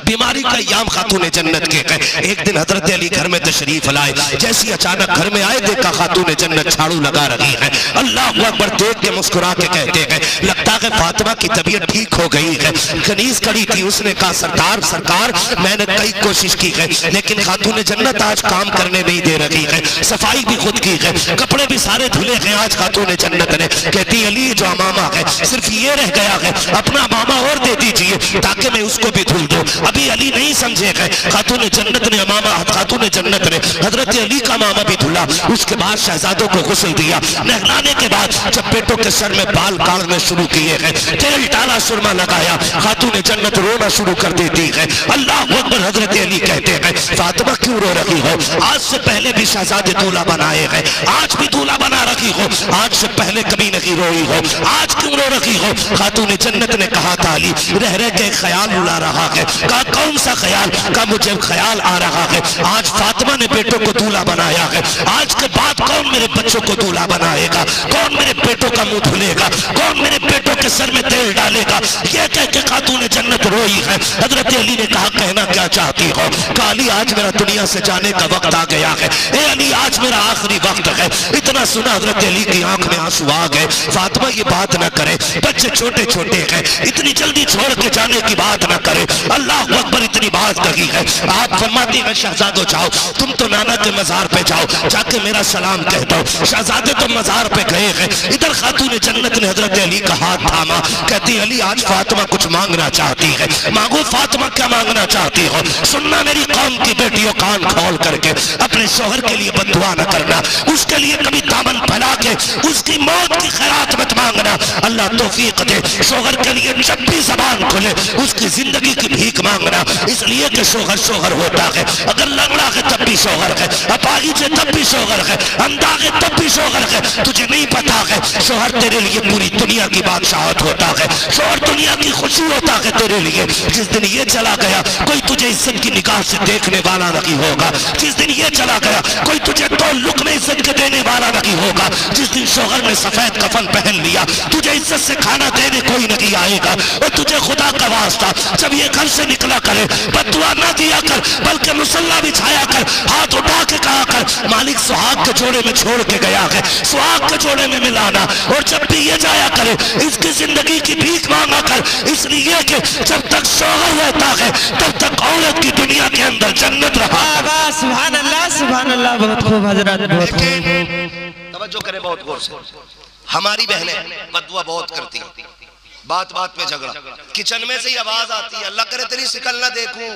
बीमारी का याम खातून जन्नत के है। एक दिन हजरत अली घर में तशरीफ लाए, जैसी अचानक घर में आए देखा खातून जन्नत झाड़ू लगा रही है। अल्लाह अकबर देख के मुस्कुरा के कहते हैं लगता है फातिमा की तबीयत ठीक हो गई है। कनीज खड़ी थी, उसने कहा सरकार सरकार मैंने कई कोशिश की है लेकिन खातून जन्नत आज काम करने नहीं दे रही है, सफाई भी खुद की है, कपड़े भी सारे धुले हैं आज खातून जन्नत ने। कहती अली जो अमामा है सिर्फ ये रह गया है, अपना अमामा और दे दीजिए ताकि मैं उसको भी धुल दूं। अभी अली नहीं समझे गए, खातून जन्नत ने अमामा, खातून जन्नत ने हजरत अली का मामा भी धुला, उसके बाद शहजादों को गुस्ल दिया। नहलाने के बाद जब बेटों के सर में बाल काटने शुरू किए हैं, तेल डाला, सुरमा लगाया, खातून जन्नत रोना शुरू कर देती है। अल्लाह अकबर। हजरत अली कहते हैं फातिमा क्यों रो रही हो? आज से पहले भी शहजादे दूल्हा बनाए हैं, आज भी दूल्हा बना रही हो, आज से पहले कभी नहीं रोई हो, आज क्यों रो रही हो? खातून जन्नत ने कहा था अली रह रह के ख्याल उड़ा रहा है। कहा कौन सा ख्याल? का मुझे ख्याल आ रहा है आज फातिमा ने बेटों को दूल्हा बनाया है, आज के बाद कौन मेरे बच्चों को दूल्हा बनाएगा, कौन मेरे बेटों का मुंह धुलेगा, कौन मेरे बेटों के सर में तेल डालेगा। ये कह के खातून जन्नत रोई है। हजरत अली ने कहा कहना क्या चाहती हो? अली आज मेरा दुनिया से जाने का वक्त आ गया है। ए अली आज मेरा आखिरी वक्त है। इतना सुना हजरत अली की आंख में आंसू आ गए। फातिमा ये बात ना करे, बच्चे छोटे छोटे हैं, इतनी जल्दी छोड़ के जाने की बात ना करे। अल्लाह अकबर इतनी बात कही है। आप फरमाती है शहजादो जाओ, तुम तो नाना के मजार पे जाओ, जाके मेरा सलाम कह दो। शहजादे तो मजार पे गए हैं। इधर खातून जन्नत ने हजरत अली का हाथ थामा, कहती अली आज फातिमा कुछ मांगना चाहती है। मांगो फातिमा, क्या मांगना चाहती हो? सुनना मेरी कौम की बेटियों, कान खोल करके अपने शोहर के लिए बददुआ न करना, उसके लिए कभी दामन फैला के उसकी मौत की खैरात मत मांगना। अल्लाह तौफीक दे शोहर के लिए जब भी जबान खुले उसकी जिंदगी की भीख मांगना, इसलिए कि शोहर शोहर होता है। अगर लंगड़ा है तब भी शोहर है, अपाहिज है तब भी शोहर है, अंधा है तब भी शोहर है। तुझे नहीं पता है शोहर तेरे लिए पूरी दुनिया की बादशाहत होता है, शोहर दुनिया की खुशी होता है तेरे लिए। जिस दिन ये चला गया कोई तुझे इज्जत की निगाह से देखने वाला नहीं होगा। जिस दिन ये चला गया कोई तुझे दो लुक में इज्जत के देने वाला नहीं होगा। जिस दिन शोहर ने सफेद कफन पहन लिया तुझे इज्जत से खाना देने कोई नहीं आएगा। और तुझे खुदा का वास्ता जब ये घर से निकला करे बददुआ ना दिया कर, बल्कि मुसल्ला बिछाया कर, हाथ उठा के कहा कर मालिक सुहाग के जोड़े में छोड़ के गया है, सुहाग के जोड़े में मिलाना। और जब भी ये जाया करे इसकी जिंदगी की भीख मांगा कर, इसलिए कि जब तक शोहर रहता है तब तक औरत की दुनिया के अंदर जन्नत रहा। सुभान अल्लाह, सुभान अल्लाह। बहुत खूब हजरत, बहुत खूब। तवज्जो करें बहुत गौर से। हमारी बहनें बददुआ बहुत करती हैं, बात बात पे झगड़ा, किचन में से ही आवाज आती है अल्लाह करे तेरी शिकल ना देखूं,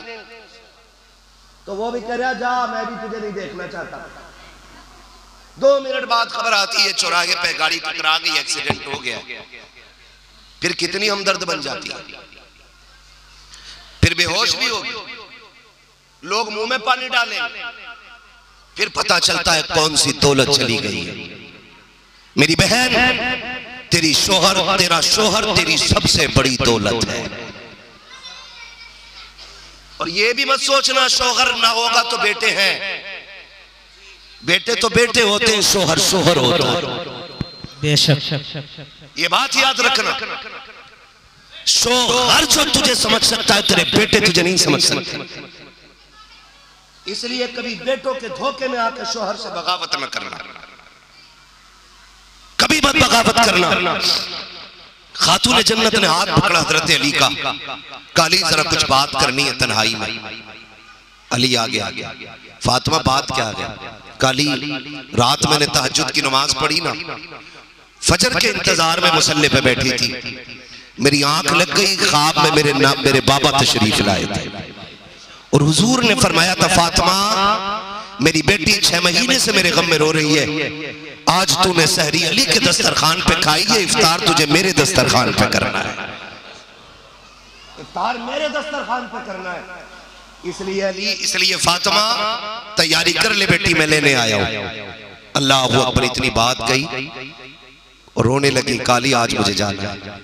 तो वो भी कह रहा जा मैं भी तुझे नहीं देखना चाहता। 2 मिनट बाद खबर आती है चौराहे पे गाड़ी टकरा गई, एक्सीडेंट हो गया। फिर कितनी हमदर्द बन जाती है, फिर बेहोश भी होगी, लोग मुंह में पानी डालें, फिर पता चलता है कौन सी दौलत चली गई है। मेरी बहन तेरी शोहर, तेरा शोहर तेरी सबसे बड़ी दौलत है। और ये भी मत सोचना शोहर ना होगा तो बेटे हैं, बेटे तो बेटे होते हैं, शोहर शोहर होता है। बेशक ये बात याद रखना, शोहर जो तुझे समझ सकता है तेरे बेटे तुझे नहीं समझ सकते। इसलिए कभी बेटों के धोखे में आकर शोहर से बगावत न करना, कभी मत बगावत करना। खातून जन्नत ने हाथ पकड़ा हजरत अली का, काली जरा कुछ बात करनी है तन्हाई में। अली आ गया, फातिमा बात क्या है? काली रात मैंने तहज्जुद की नमाज पढ़ी ना, फजर के इंतजार में मुसल्ले पे बैठी थी, मेरी आंख लग गई, ख्वाब में मेरे बाबा तशरीफ लाए थे और हुजूर ने फरमाया था फातिमा मेरी बेटी 6 महीने से मेरे गम में रो रही है, आज तूने सहरी अली के दस्तरखान पे खाई है, इफ्तार तुझे मेरे दस्तरखान पे करना है, इफ्तार मेरे दस्तरखान पे करना है। इसलिए अली, इसलिए फातिमा तैयारी कर ले बेटी मैं लेने आया हूं। अल्लाह अकबर, इतनी बात कही और रोने लगी। काली आज मुझे जाना है,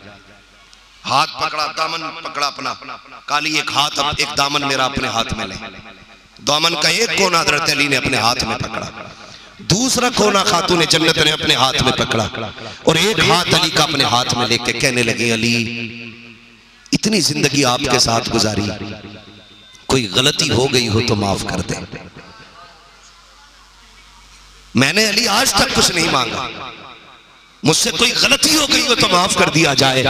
हाथ पकड़ा, दामन पकड़ा अपना। काली एक हाथ, एक दामन मेरा अपने हाथ में ले। दामन का एक कोना हज़रत अली ने अपने हाथ में पकड़ा, दूसरा कोना खातून जन्नत ने अपने हाथ में पकड़ा और एक हाथ अली का अपने हाथ में लेके कहने लगी अली इतनी जिंदगी आपके साथ गुजारी, कोई गलती हो गई हो तो माफ कर दे। मैंने अली आज तक कुछ नहीं मांगा, मुझसे कोई गलती हो गई हो तो माफ कर दिया जाए।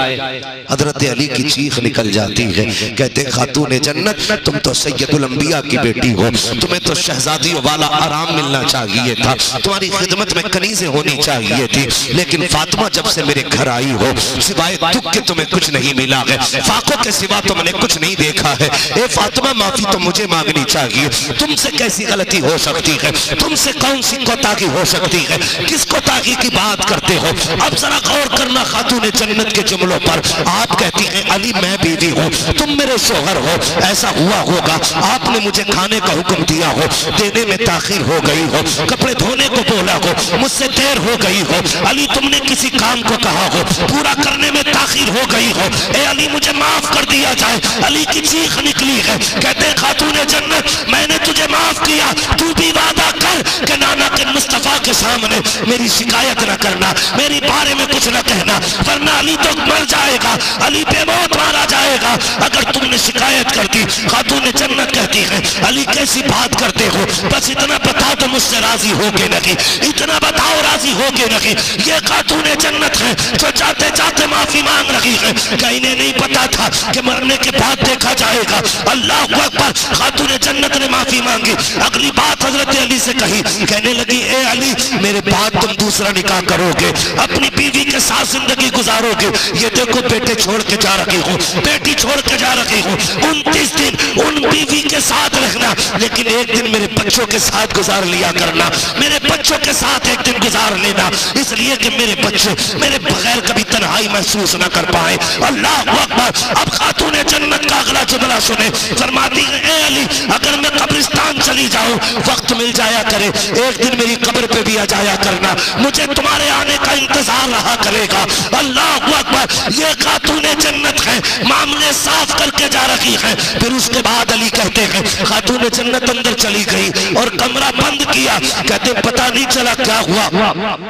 हजरत अली की चीख निकल जाती है, कहते खातून जन्नत तुम तो सैयदुल अंबिया की बेटी हो, तुम्हें तो शहजादियों वाला आराम मिलना चाहिए था, तुम्हारी खिदमत में कनीज़ें होनी चाहिए थी, लेकिन फातिमा जब से मेरे घर आई हो सिवाय दुख के तुम्हें कुछ नहीं मिला है, फाकों के सिवा तुमने कुछ नहीं देखा है। ए फातिमा माफी तो मुझे मांगनी चाहिए, तुमसे कैसी गलती हो सकती है, तुमसे कौन सी कोताही हो सकती है, किस कोताही की बात करते हो? अब जरा गौर करना खातून जन्नत के जुमलों पर। आप कहती हैं अली मैं बीवी हूँ, तुम मेरे शोहर हो, ऐसा हुआ होगा आपने मुझे खाने का हुक्म दिया हो, देने में ताखीर हो गई हो, कपड़े धोने को बोला हो, मुझसे देर हो गई हो, अली तुमने किसी काम को कहा हो, पूरा करने में ताखीर हो गई हो, ए अली मुझे माफ कर दिया जाए। अली की चीख निकली है, कहते खातून जन्नत मैंने तुझे माफ किया, तू भी वादा कर कि नाना के मुस्तफा के सामने मेरी शिकायत न करना, मेरी बारे में कुछ न कहना, वरना अली तो मर जाएगा, अली बेमौत मारा जाएगा अगर तुमने शिकायत कर दी। खातून जन्नत कहती है अली कैसी बात करते हो, बस इतना बता दो मुझसे राजी हो के नहीं, इतना बताओ राजी हो के नहीं। ये खातून जन्नत है जो जाते जाते माफी मांग रही है, क्या इन्हें नहीं पता था कि मरने के बाद देखा जाएगा। अल्लाह अकबर, खातून जन्नत ने माफी मांगी। अगली बात हजरत अली से कही, कहने लगी ए अली मेरे बाद तुम दूसरा निकाह करोगे, अपनी बीवी के साथ जिंदगी गुजारोगे। ये देखो बेटे छोड़ के जा रही हूँ, बेटी छोड़ के जा रही हूँ, 29 दिन उन बीवी के साथ रहना, लेकिन एक दिन मेरे बच्चों के साथ गुजार लिया करना, मेरे बच्चों के साथ एक दिन गुजार लेना, इसलिए कि मेरे बच्चे मेरे बगैर कभी तन्हाई महसूस न कर पाए। अल्लाह अकबर। अब खातून जन्नत का अगला जुमला सुने, फरमाती है ए अली अगर मैं कब्रिस्तान चली जाऊं, वक्त मिल जाया करे, एक दिन मेरी कब्र पे भी आ जाया करना, मुझे तुम्हारे आने का इंतजार रहा करेगा। अल्लाह अकबर। ये खातून जन्नत है, मामले साफ करके जा रही है। फिर उसके बाद अली कहते हैं खातून जन्नत अंदर चली गई और कमरा बंद किया, कहते पता नहीं चला क्या हुआ,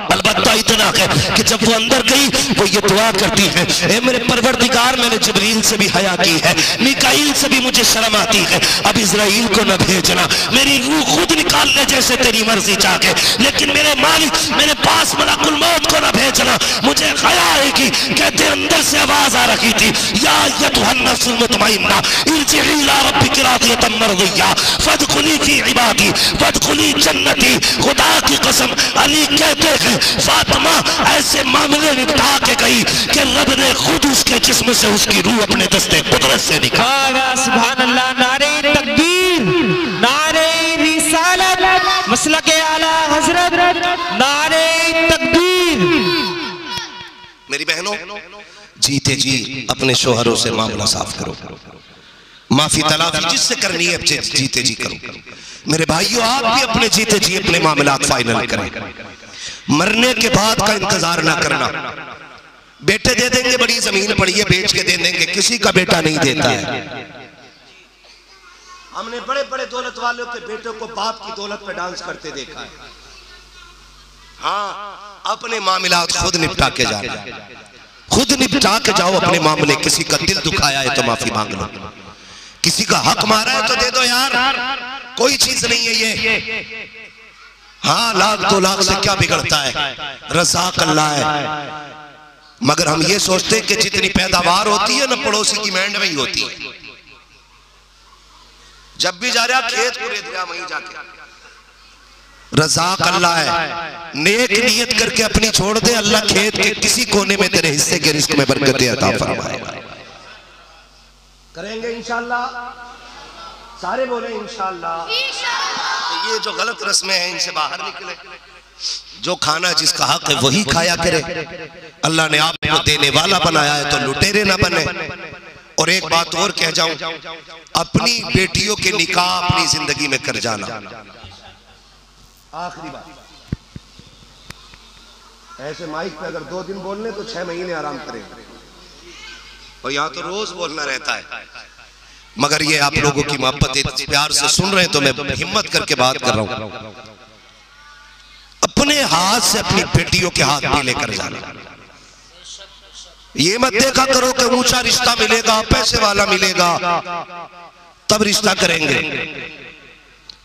अलबत्ता इतना है कि जब वो अंदर गई वो ये दुआ करती है, ए मेरे परवरदिगार मैंने जिब्रील से भी हया की है, मिकाईल से भी मुझे शर्म आती है, अब इजराइल को न भेजना, मेरी रूह खुद निकाल ले जैसे तेरी मर्जी चाहे, लेकिन मेरे मालिक मेरे पास मलाकुल मौत को न भेजना, मुझे हया आएगी। कहते अंदर से आवाज आ रही थी, या अय्युहन नफ्सुल मुतमइन्ना इरजिई इला रब्बिकी रादियतन मर्दिय्या फदखुली फी इबादी फदखुली जन्नती। खुदा की कसम अली कहते हैं फातिमा ऐसे मामले निपटा के गई कि रब ने खुद उसके जिस्म से उसकी रूह अपने दस्ते कुदरत से निकाला। सुभान अल्लाह। नारे तकबीर, नारे रिसालत, मसलके आला हजरत, नारे तकबीर। मेरी बहनों जीते जी अपने शोहरों से मामला साफ करो, माफी तलाफी जिससे करनी है जीते जी करो। मेरे भाइयों आप भी अपने जीते जी अपने मामला फाइनल करें, मरने के बाद का इंतजार ना करना। बेटे दे देंगे, बड़ी जमीन पड़ी है बेच के दे देंगे, किसी का बेटा नहीं देता है। हमने बड़े बड़े दौलत वालों के बेटों को बाप की दौलत पे डांस करते देखा है। हाँ, अपने मामला खुद निपटा के जाना, खुद निपटा के जाओ अपने मामले। किसी का दिल दुखाया है तो माफी मांग लो, किसी का हक मारा है तो दे दो यार, कोई चीज नहीं है ये। हाँ, लाख 2 लाख से क्या बिगड़ता है, रज़ाक अल्लाह है। मगर हम ये सोचते हैं कि जितनी पैदावार होती है ना पड़ोसी की मैंड में ही होती है। जब भी जा रहा खेत पूरे दिया वहीं जाके, रज़ाक अल्लाह है। नेक नियत करके अपनी छोड़ दे, अल्लाह खेत के किसी कोने में तेरे हिस्से के रिस्क में बरकतें अता फरमाएगा। करेंगे इंशाअल्लाह, सारे बोले इंशाअल्लाह। ये जो गलत रस्में हैं इनसे बाहर निकले, जो खाना जिसका हक है वही खाया करे। अल्लाह ने आपको देने वाला बनाया है तो लुटेरे ना बने। और एक बात और कह जाऊं, अपनी बेटियों के निकाह अपनी जिंदगी में कर जाना। आखिरी बात, ऐसे माइक पे अगर 2 दिन बोलने तो 6 महीने आराम करेंगे, और यहाँ तो रोज बोलना रहता है। मगर ये आप लोगों की मोहब्बत प्यार से सुन रहे हैं तो मैं हिम्मत करके बात कर रहा हूं। अपने हाथ से अपनी बेटियों के हाथ भी लेकर जाना। ये मत देखा करो कि ऊंचा रिश्ता मिलेगा, पैसे वाला मिलेगा तब रिश्ता करेंगे।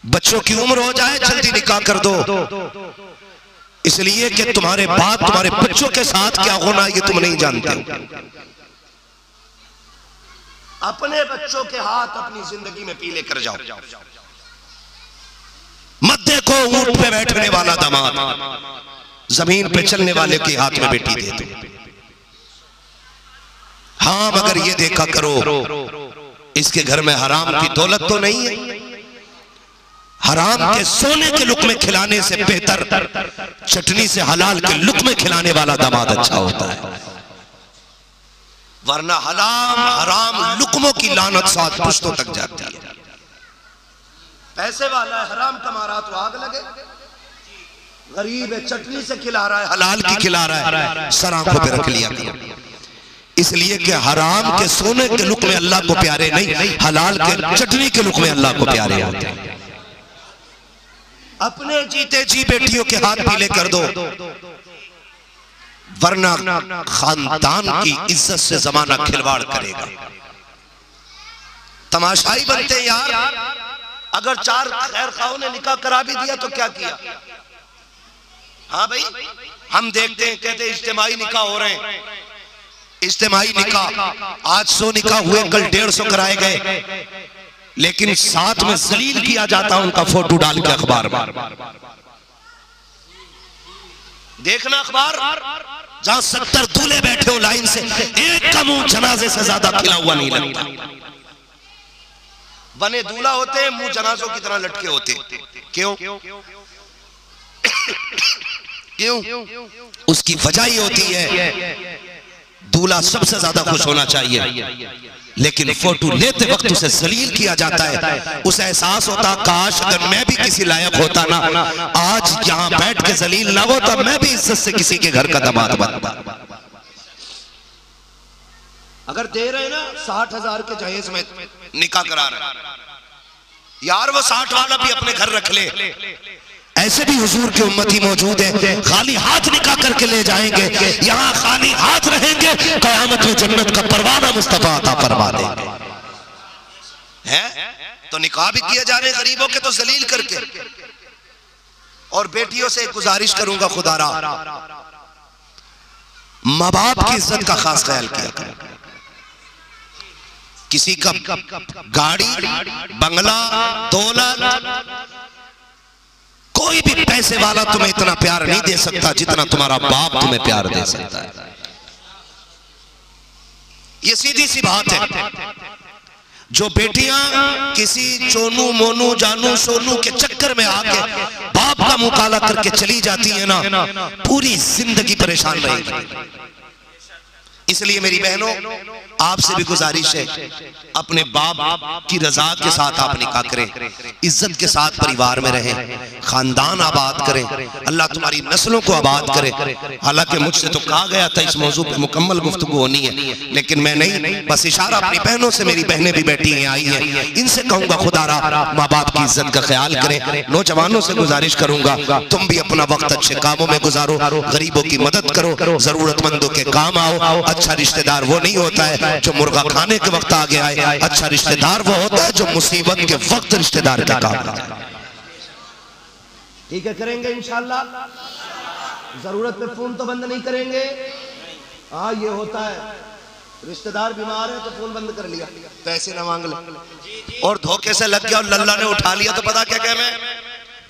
बच्चों की उम्र हो जाए जल्दी निकाह कर दो, इसलिए कि तुम्हारे बाद तुम्हारे बच्चों के साथ क्या होना ये तुम नहीं जानते। अपने बच्चों के हाथ अपनी जिंदगी में पी लेकर जाओ। मत देखो ऊंट पे बैठने वाला दामाद, जमीन पे चलने वाले के हाथ में बेटी दे दो। हाँ, मगर ये देखा करो इसके घर में हराम की दौलत तो नहीं है। हराम के सोने के लुक़मे खिलाने से बेहतर चटनी से हलाल के लुक़मे खिलाने वाला दामाद अच्छा होता है। वरना हराम लुक़मों की लानत 7 पुश्तों तक जाती है। पैसे वाला है, हराम कमा रहा तो आग लगे, गरीब है चटनी से खिला रहा है, हलाल की खिला रहा है, सर आंखों पे रख लिया करो। इसलिए कि हराम के सोने के लुक़मे अल्लाह को प्यारे नहीं, हलाल के चटनी के लुक़मे अल्लाह को प्यारे होते हैं। अपने जीते जी बेटियों के हाथ पीले कर दो, वरना खानदान की इज्जत से जमाना खिलवाड़ करेगा। तमाशाई बनते यार। अगर 4 खैर खाओं ने निकाह करा भी दिया तो क्या किया? हाँ भाई, हम देखते हैं, कहते इज्तिमाई निकाह हो रहे हैं, इज्तिमाई निकाह आज 100 निकाह हुए, कल 150 कराए गए, लेकिन साथ में जलील किया जाता है उनका फोटो डाल के अखबार में। देखना अखबार, जहां 70 दूल्हे बैठे हो लाइन से, एक का मुंह जनाजे से ज्यादा खिला हुआ नहीं लगता। बने दूल्हा होते हैं, मुंह जनाजों की तरह लटके होते। क्यों? क्यों? उसकी वजह ही होती है दूल्हा सबसे ज्यादा खुश होना चाहिए, लेकिन फोटो लेते वक्त उसे जलील किया जाता है। उसे एहसास होता, काश अगर मैं भी किसी लायक होता ना, आज यहाँ बैठ के जलील ना होता, मैं भी इज्जत से किसी के घर का दामाद बनता। अगर दे रहे ना 60,000 के जहेज में निकाह करा रहे यार, वो 60 वाला भी अपने घर रख ले। ऐसे भी हुजूर के उम्मती मौजूद है, खाली हाथ निकाह करके ले जाएंगे, यहाँ खाली हाथ रहेंगे, क़यामत में जन्नत का परवाना मुस्तफा अता फरमा देंगे। है तो निकाह भी किए जा रहे गरीबों के, तो जलील करके। और बेटियों से गुजारिश करूंगा, खुदारा माँ बाप की इज्जत का खास ख्याल किया करें। किसी का गाड़ी, बंगला, दौलत, कोई भी पैसे वाला तुम्हें इतना प्यार नहीं दे सकता जितना तुम्हारा बाप तुम्हें प्यार दे सकता है। ये सीधी सी बात है। जो बेटियां किसी चोनू मोनू जानू सोनू के चक्कर में आके बाप का मुकाला करके चली जाती है ना, पूरी जिंदगी परेशान रहेगी। इसलिए मेरी बहनों, आपसे भी गुजारिश है, अपने बाप की रजा के साथ आप निकाह करें, इज्जत के साथ परिवार में रहें, खानदान आबाद करें, अल्लाह तुम्हारी नस्लों को आबाद करे। हालांकि मुझसे तो कहा गया था इस मौजू पर मुकम्मल गुफ्तगू होनी है, लेकिन मैं नहीं, बस इशारा अपनी बहनों से, मेरी बहनें भी बैठी हैं, आई हैं, इनसे कहूंगा खुदारा माँ बाप की इज्जत का ख्याल करें। नौजवानों से गुजारिश करूंगा, तुम भी अपना वक्त अच्छे कामों में गुजारो, गरीबों की मदद करो, जरूरतमंदों के काम आओ। अच्छा रिश्तेदार वो नहीं होता है जो मुर्गा खाने के वक्त आगे आए, अच्छा रिश्तेदार वो होता है जो मुसीबत के वक्त रिश्तेदार के काम आता है। ठीक है, करेंगे इंशाल्लाह। जरूरत पे फोन तो बंद नहीं करेंगे। हाँ, ये होता है, रिश्तेदार बीमार है तो फोन बंद कर लिया, पैसे ना मांग ले, और धोखे से लग गया और लल्ला ने उठा लिया तो पता क्या कह मैं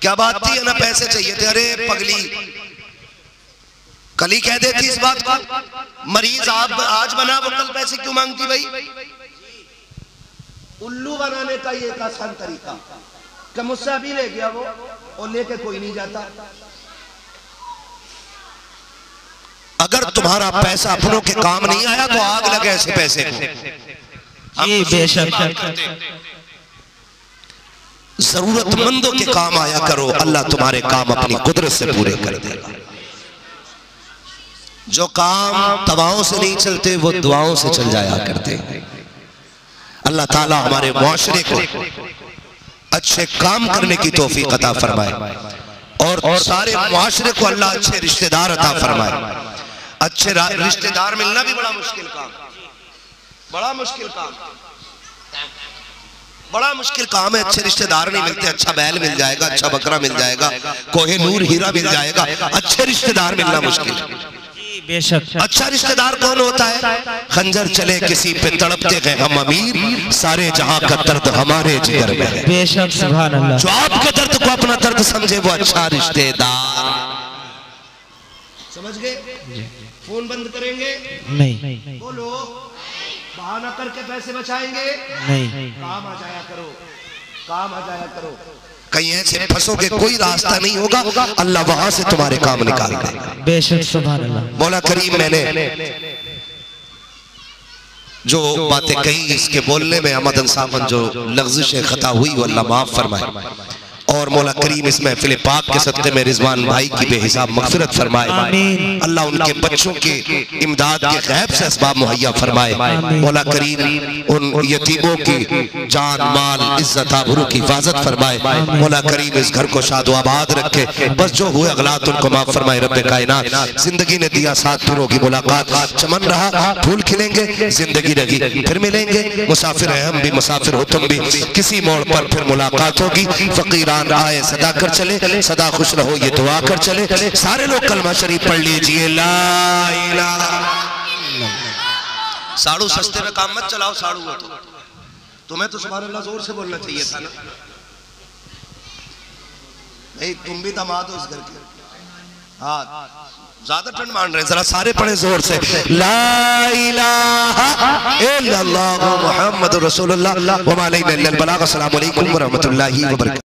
क्या बात थी, ना पैसे चाहिए थे। अरे पगली, कल ही कह देती इस बात को। मरीज आप आज बना, वो कल पैसे क्यों मांगती भाई? उल्लू बनाने का ये एक आसान तरीका कि मुझसे अभी ले गया वो, और लेके कोई नहीं जाता। अगर तुम्हारा पैसा अपनों के काम नहीं आया तो आग लगे ऐसे पैसे को। बेशक जरूरतमंदों के काम आया करो, अल्लाह तुम्हारे काम अपनी कुदरत से पूरे कर देगा। जो काम तवाओं से नहीं चलते वो दुआओं से चल जाया करते हैं। अल्लाह ताला हमारे मुआशरे को अच्छे काम करने की तौफीक अता फरमाए, और सारे मुआशरे को अल्लाह अच्छे रिश्तेदार अता फरमाए। अच्छे रिश्तेदार मिलना भी बड़ा मुश्किल काम, बड़ा मुश्किल काम, बड़ा मुश्किल काम है। अच्छे रिश्तेदार नहीं मिलते। अच्छा बैल मिल जाएगा, अच्छा बकरा मिल जाएगा, कोहिनूर हीरा मिल जाएगा, अच्छे रिश्तेदार मिलना मुश्किल। बेशक अच्छा रिश्तेदार कौन होता है? खंजर चले किसी पे तड़पते हैं हम अमीर, सारे जहां का दर्द हमारे जिगर में है। बेशक सुभान अल्लाह। जो आपके दर्द को अपना दर्द समझे वो अच्छा रिश्तेदार। समझ गए? फोन बंद करेंगे नहीं, बोलो, बहाना करके पैसे बचाएंगे नहीं, काम आ जाया करो, काम आ जाया करो। कहीं ऐसे फंसोगे, कोई रास्ता नहीं होगा, अल्लाह वहां से तुम्हारे काम निकाल देगा। बेशक सुभान अल्लाह। मौला करीम मैंने जो बातें कही, इसके बोलने में अमदन सामन जो लफ्ज़ खता हुई वो अल्लाह माफ फरमाए, और मौला करीम इस महफिल पाक के सदक़े में रिजवान भाई की बेहिसाब मग़फ़िरत फरमाए। अल्लाह उनके बच्चों के इमदाद के गैब से असबाब मुहैया फरमाए। मौला करीम उन यतीमों की जान माल इज्जत आबरू की हिफाजत फरमाए। मौला करीम इस घर को शादो आबाद रखे, बस जो हुए अगलात उनको माफ फरमाए। रब्बे कायनात, जिंदगी ने दिया साथ, फिर होगी मुलाकात, चमन रहा फूल खिलेंगे, जिंदगी रही फिर मिलेंगे, मुसाफिर हैं हम भी, मुसाफिर हो तुम भी, किसी मोड़ पर फिर मुलाकात होगी। फकीरान आए सदा कर चले, सदा खुश रहो ये दुआ कर चले। सारे लोग कलमा शरीफ पढ़ लीजिए, ला इलाहा। साड़ू सस्ते में काम मत चलाओ, साड़ू हो तो तुम्हें तो सुभान अल्लाह जोर से बोलना चाहिए था ना। नहीं, तुम भी दामाद हो इस घर के। हाँ, ज्यादा ठंड मान रहे हैं, जरा सारे पढ़े जोर से, ला इलाहा इल्लल्लाह मुहम्मदुर रसूलुल्लाह व मा अलैना इल्लल बलाग। अस्सलामु अलैकुम व रहमतुल्लाहि व बरकातहू।